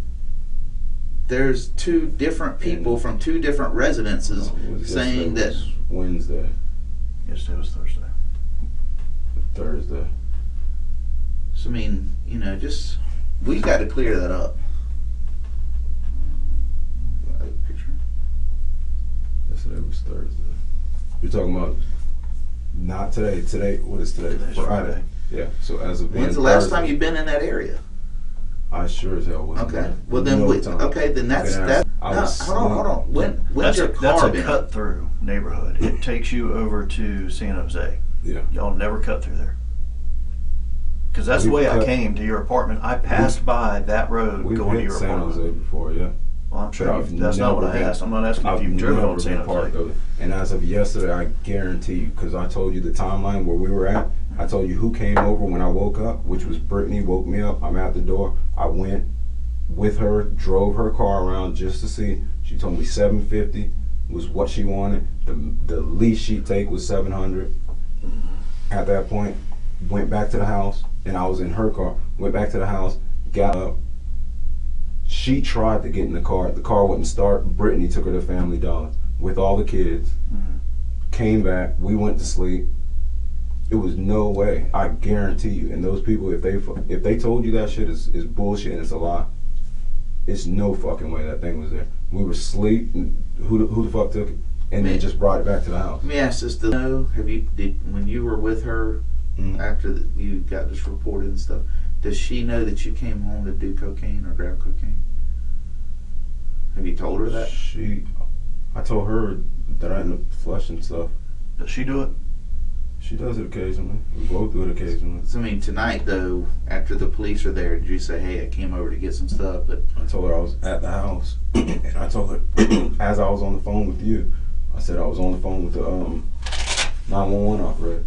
There's two different people from two different residences saying that. Wednesday, Yesterday was Thursday. Thursday. So, I mean, you know, just, we got to clear that up. Picture. Yesterday was Thursday. You're talking about not today. Today, what is today? Today's Friday. Yeah. So as of When's the last time you've been in that area? I sure as hell wasn't. Okay. there. Well, then, No wait, time. okay, then that's Then that. I No, was hold on. When's That's your that's car a been? cut through neighborhood. It takes you over to San Jose. Yeah. Y'all never cut through there. Because that's the We've way I cut- came to your apartment. I passed by that road We've going to hit your San apartment. Jose before, yeah. Well, I'm sure But I've that's not what I never been- asked. I'm not asking if I've you've driven never on San been parked Jose. over. And as of yesterday, I guarantee you, because I told you the timeline where we were at. I told you who came over when I woke up, which was Brittany. Woke me up. I'm at the door. I went with her, drove her car around just to see. She told me $750 was what she wanted. The least she'd take was $700. At that point, went back to the house, and I was in her car. Went back to the house, got up. She tried to get in the car. The car wouldn't start. Brittany took her to Family Dollar with all the kids. Came back. We went to sleep. It was no way. I guarantee you. And those people, if they told you that shit is bullshit and it's a lie, it's no fucking way that thing was there. We were asleep. Who the fuck took it? And then just brought it back to the house. Let me ask this: when you were with her after you got this reported and stuff? Does she know that you came home to do cocaine or grab cocaine? Have you told her that? I told her that I ended up flushing stuff. Does she do it? She does it occasionally. We both do it occasionally. So, I mean, tonight though, after the police are there, did you say, "Hey, I came over to get some stuff"? But I told her I was at the house, and I told her as I was on the phone with you, I said I was on the phone with the 911 operator.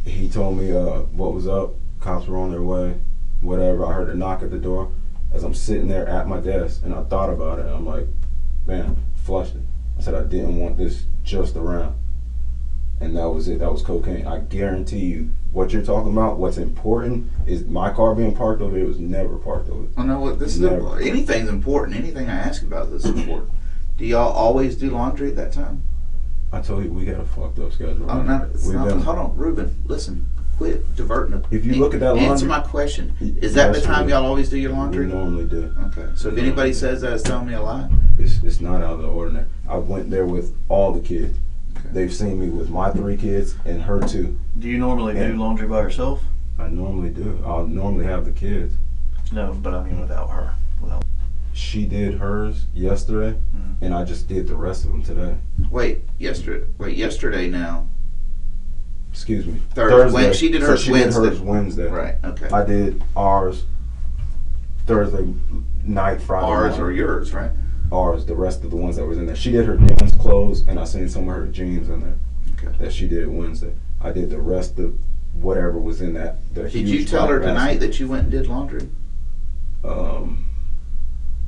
He told me what was up. Cops were on their way. Whatever. I heard a knock at the door as I'm sitting there at my desk, and I thought about it. I'm like, man, flushed it. I said I didn't want this just around. And that was it. That was cocaine. I guarantee you, what you're talking about, what's important is my car being parked over there. It was never parked over there. I know what this is. Anything's important. Anything I ask about this is important. Do y'all always do laundry at that time? I told you we got a fucked up schedule. Hold on, Ruben. Listen. quit diverting the. If you look at that laundry, answer my question. Is that the Yes, time we- y'all always do your we laundry? normally do. Okay. So if anybody says that, it's telling me a lie. It's not out of the ordinary. I went there with all the kids. Okay. They've seen me with my 3 kids and her 2. Do you normally do laundry by yourself? I normally do. I'll normally have the kids. No, but I mean without her. Without. She did hers yesterday, and I just did the rest of them today. Wait, yesterday now. Excuse me. Thursday. She did hers she Wednesday. did hers Wednesday. Right. Okay. I did ours Thursday night, Friday Ours night. or yours, right? Ours, the rest of the ones that was in there. She did her Dan's clothes, and I seen some of her jeans in there Okay. that she did Wednesday. I did the rest of whatever was in that. Did you tell her tonight that you went and did laundry?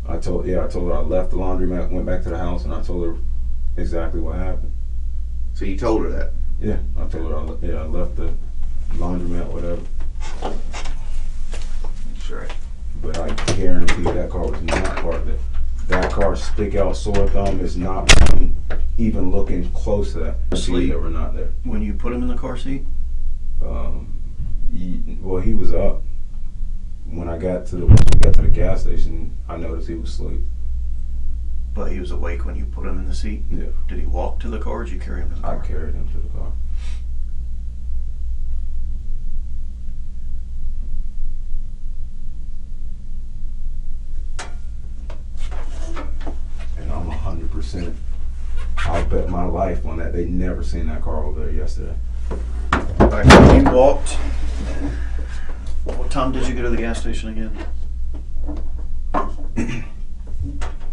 I told her I left the laundromat, went back to the house, and I told her exactly what happened. So you told her that? Yeah, I told her I left the laundromat, whatever. Sure. But I guarantee that car was not parked there. That car, stick out sore thumb, is not even looking close to that. Asleep. They were not there. When you put him in the car seat? He was up. When we got to the gas station, I noticed he was asleep. But he was awake when you put him in the seat? Yeah. Did he walk to the car or did you carry him to the I car? carried him to the car. And I'm 100%. I'll bet my life on that. They never seen that car over there yesterday. Alright, when you walked, what time did you go to the gas station again?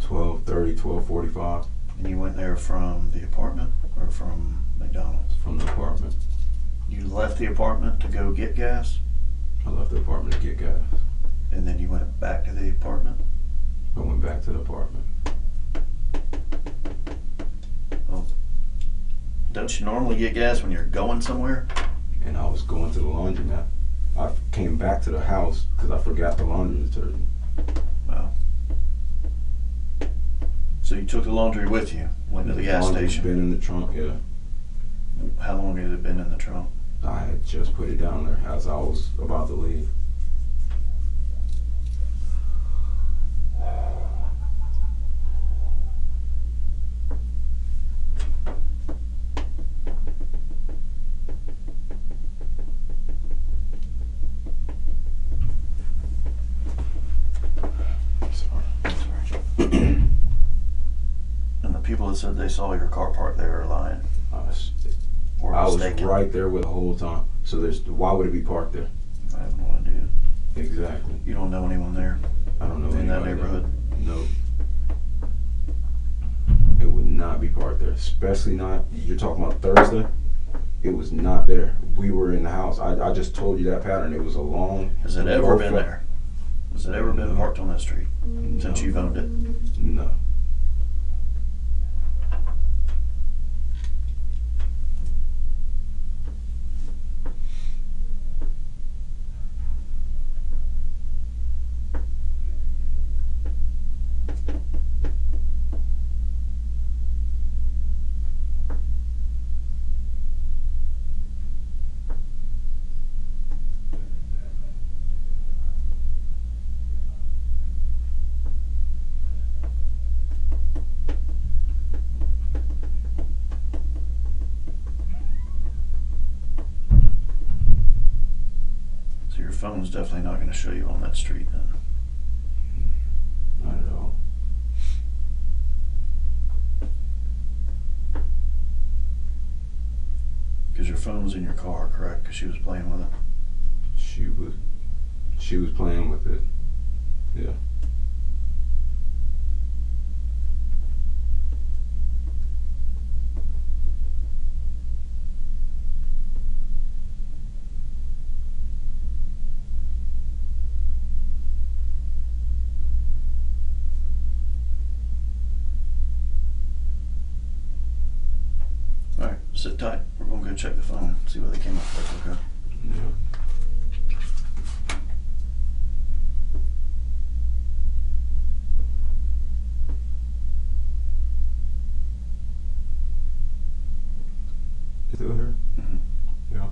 12:30, 12:45 And you went there from the apartment or from McDonald's? from the apartment. You left the apartment to go get gas, I left the apartment to get gas. and then you went back to the apartment? I went back to the apartment. Well, don't you normally get gas when you're going somewhere? And I was going to the laundromat. I came back to the house because I forgot the laundry detergent. Wow. So you took the laundry with you, went to the gas Laundry's station. been in the trunk, yeah. How long had it been in the trunk? I had just put it down there as I was about to leave. And the people that said they saw your car parked there are lying or I was mistaken. right there with the whole time. So why would it be parked there? I have no idea. Exactly. You don't know anyone there I don't know in that anybody neighborhood? Nope. It would not be parked there, especially not. You're talking about Thursday. It was not there. We were in the house. I just told you that pattern. It was a long. Has it ever been there? Has it ever been No. parked on that street since you've owned it? No. So your phone's definitely not going to show you on that street then. Not at all. Because your phone was in your car, correct? Because she was playing with it. She was playing with it. Yeah. All right, sit tight. We're going to go check the phone, see what they came up with, okay? Yeah. Still here? Mhm. Yeah.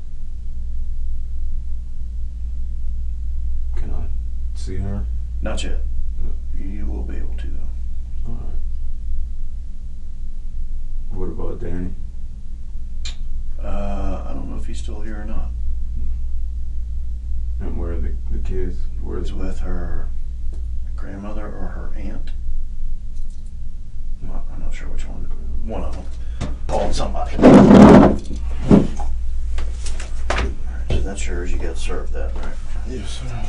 see her? Not yet. You will be able to though. All right. What about Danny? I don't know if he's still here or not. And where are the kids? Where's He's with her grandmother or her aunt. I'm not sure which one. One of them. Called somebody. Alright, so that's yours. You got to serve that, right? Yes, sir.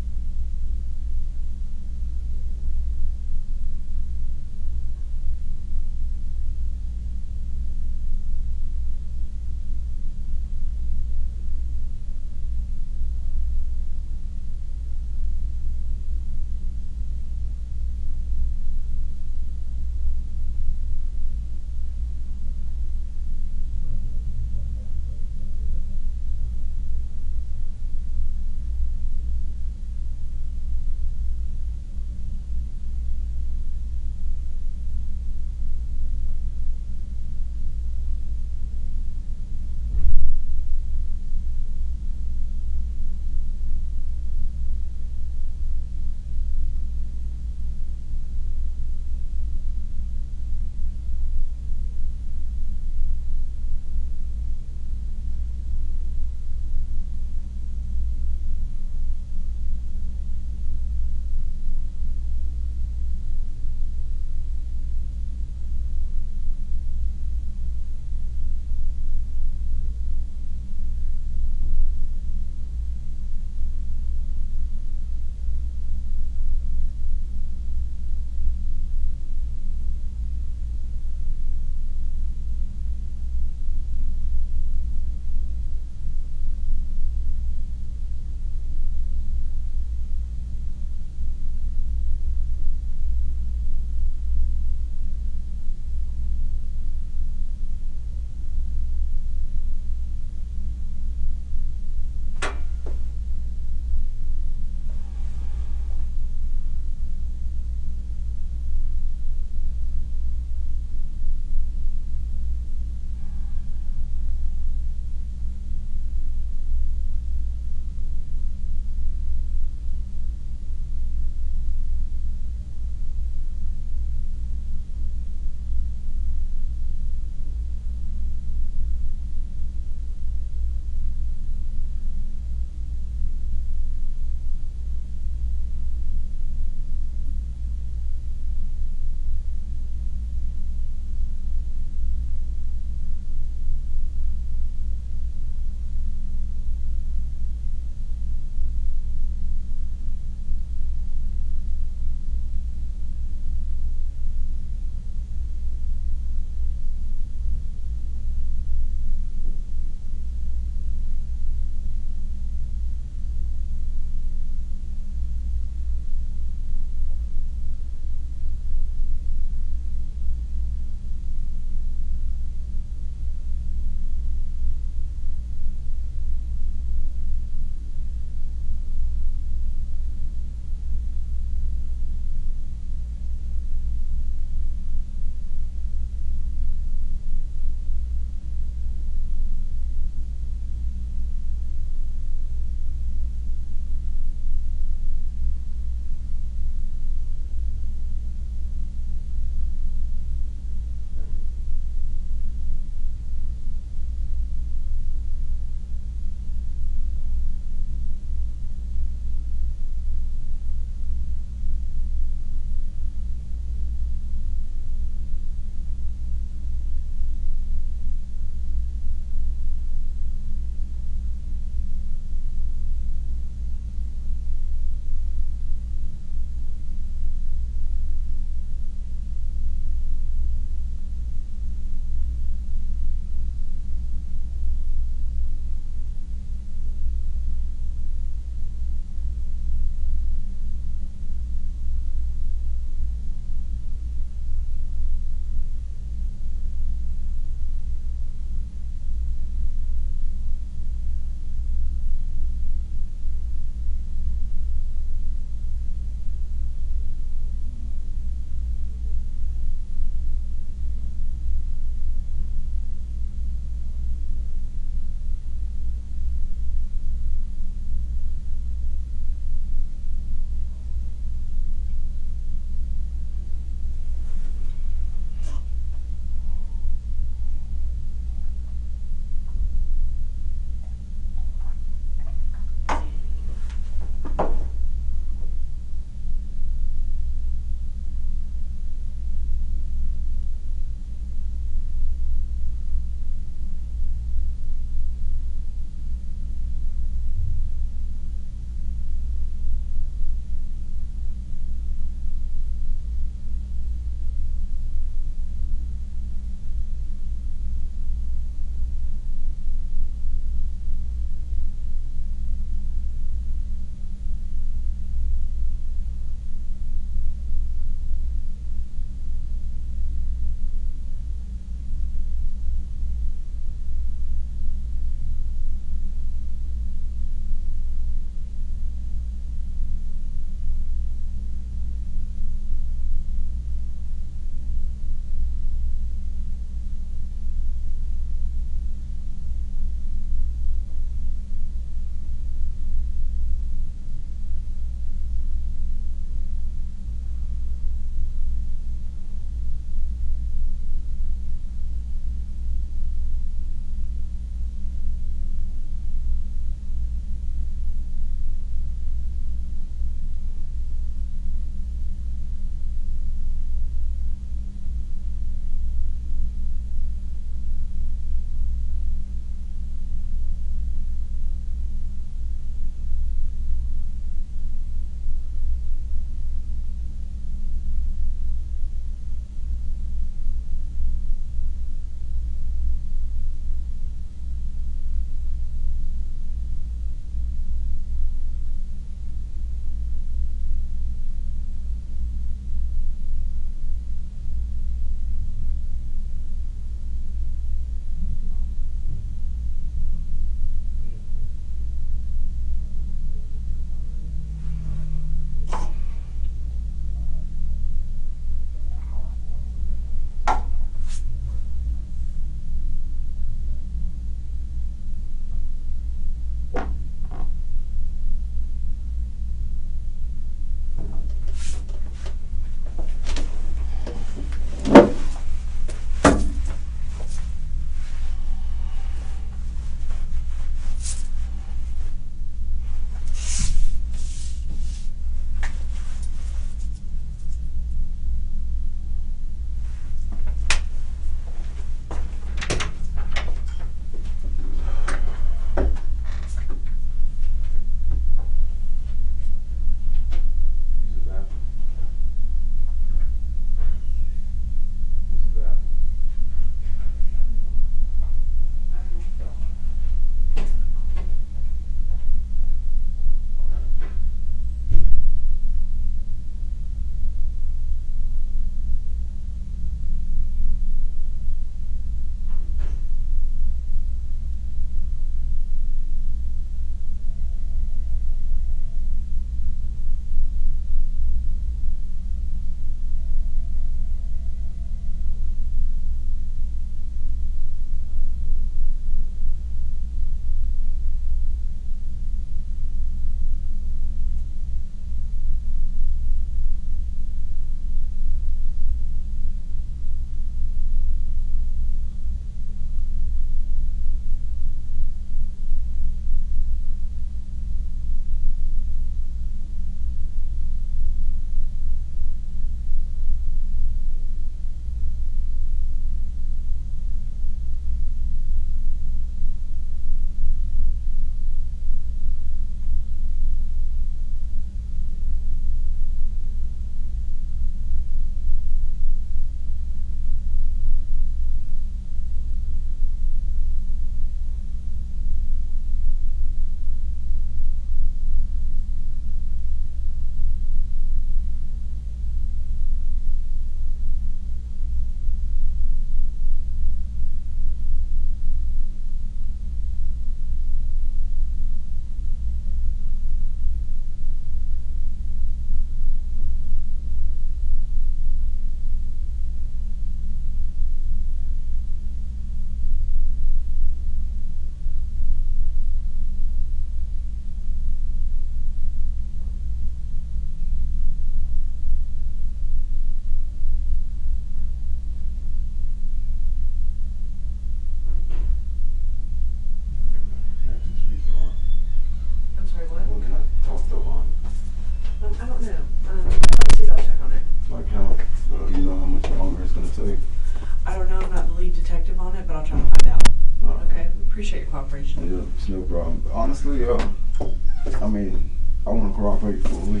on it, but I'll try to find out. Alright. Okay, we appreciate your cooperation. Yeah, it's no problem. Honestly, I mean, I want to cooperate fully,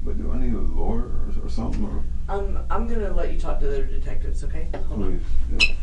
but do I need a lawyer or something? Or I'm gonna let you talk to the other detectives, okay? Hold on. please, yeah.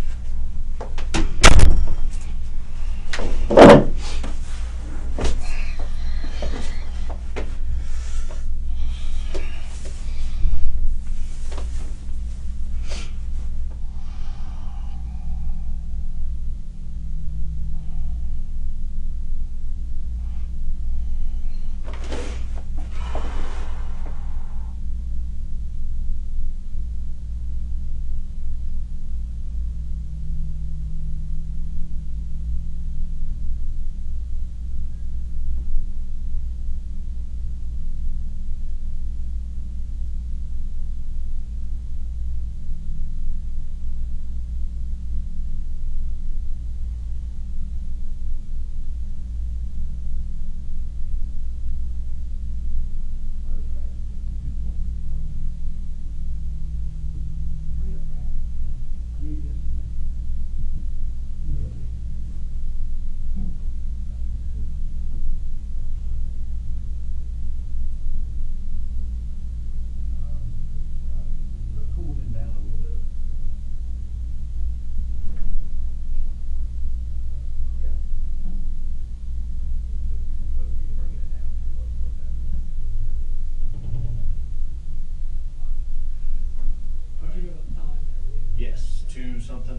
Yes, 2 something.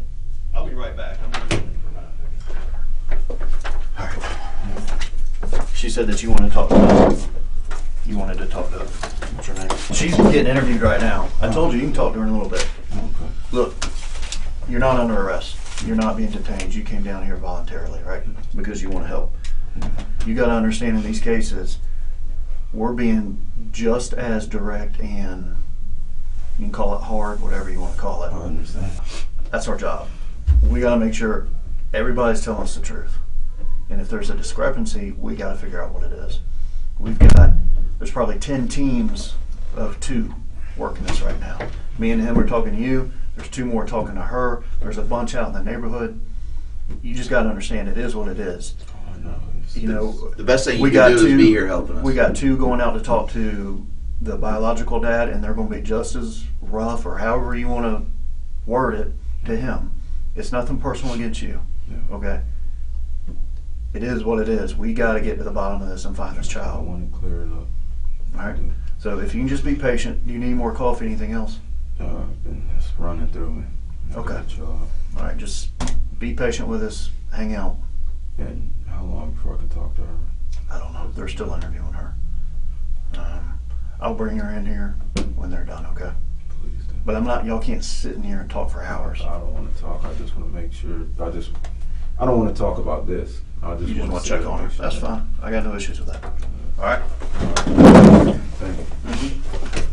I'll be right back. All right. She said that you wanted to talk to her. You wanted to talk to her. What's her name? She's getting interviewed right now. I told you can talk to her in a little bit. Okay. Look, you're not under arrest. You're not being detained. You came down here voluntarily, right? Because you want to help. You got to understand in these cases, we're being just as direct and you can call it hard, whatever you want to call it. I understand. That's our job. We got to make sure everybody's telling us the truth. And if there's a discrepancy, we got to figure out what it is. There's probably 10 teams of 2 working this right now. Me and him are talking to you. There's 2 more talking to her. There's a bunch out in the neighborhood. You just got to understand it is what it is. Oh, I know. You know, The best thing you we can got do is 2 be here helping us. We got 2 going out to talk to the biological dad, and they're going to be just as rough, or however you want to word it, to him. It's nothing personal against you. Yeah. Okay? It is what it is. We got to get to the bottom of this and find this I child. want to clear it up. All right? So if you can just be patient. Do you need more coffee? Anything else? I've been just running through me. Okay. Chill out. All right, just be patient with us. Hang out. And how long before I can talk to her? I don't know. They're still interviewing her. I'll bring her in here when they're done, okay? Please do. But y'all can't sit in here and talk for hours. I don't want to talk. I just want to make sure. I don't want to talk about this. You just want to check on her. That's fine. I got no issues with that. All right? All right. Thank you. Mhm.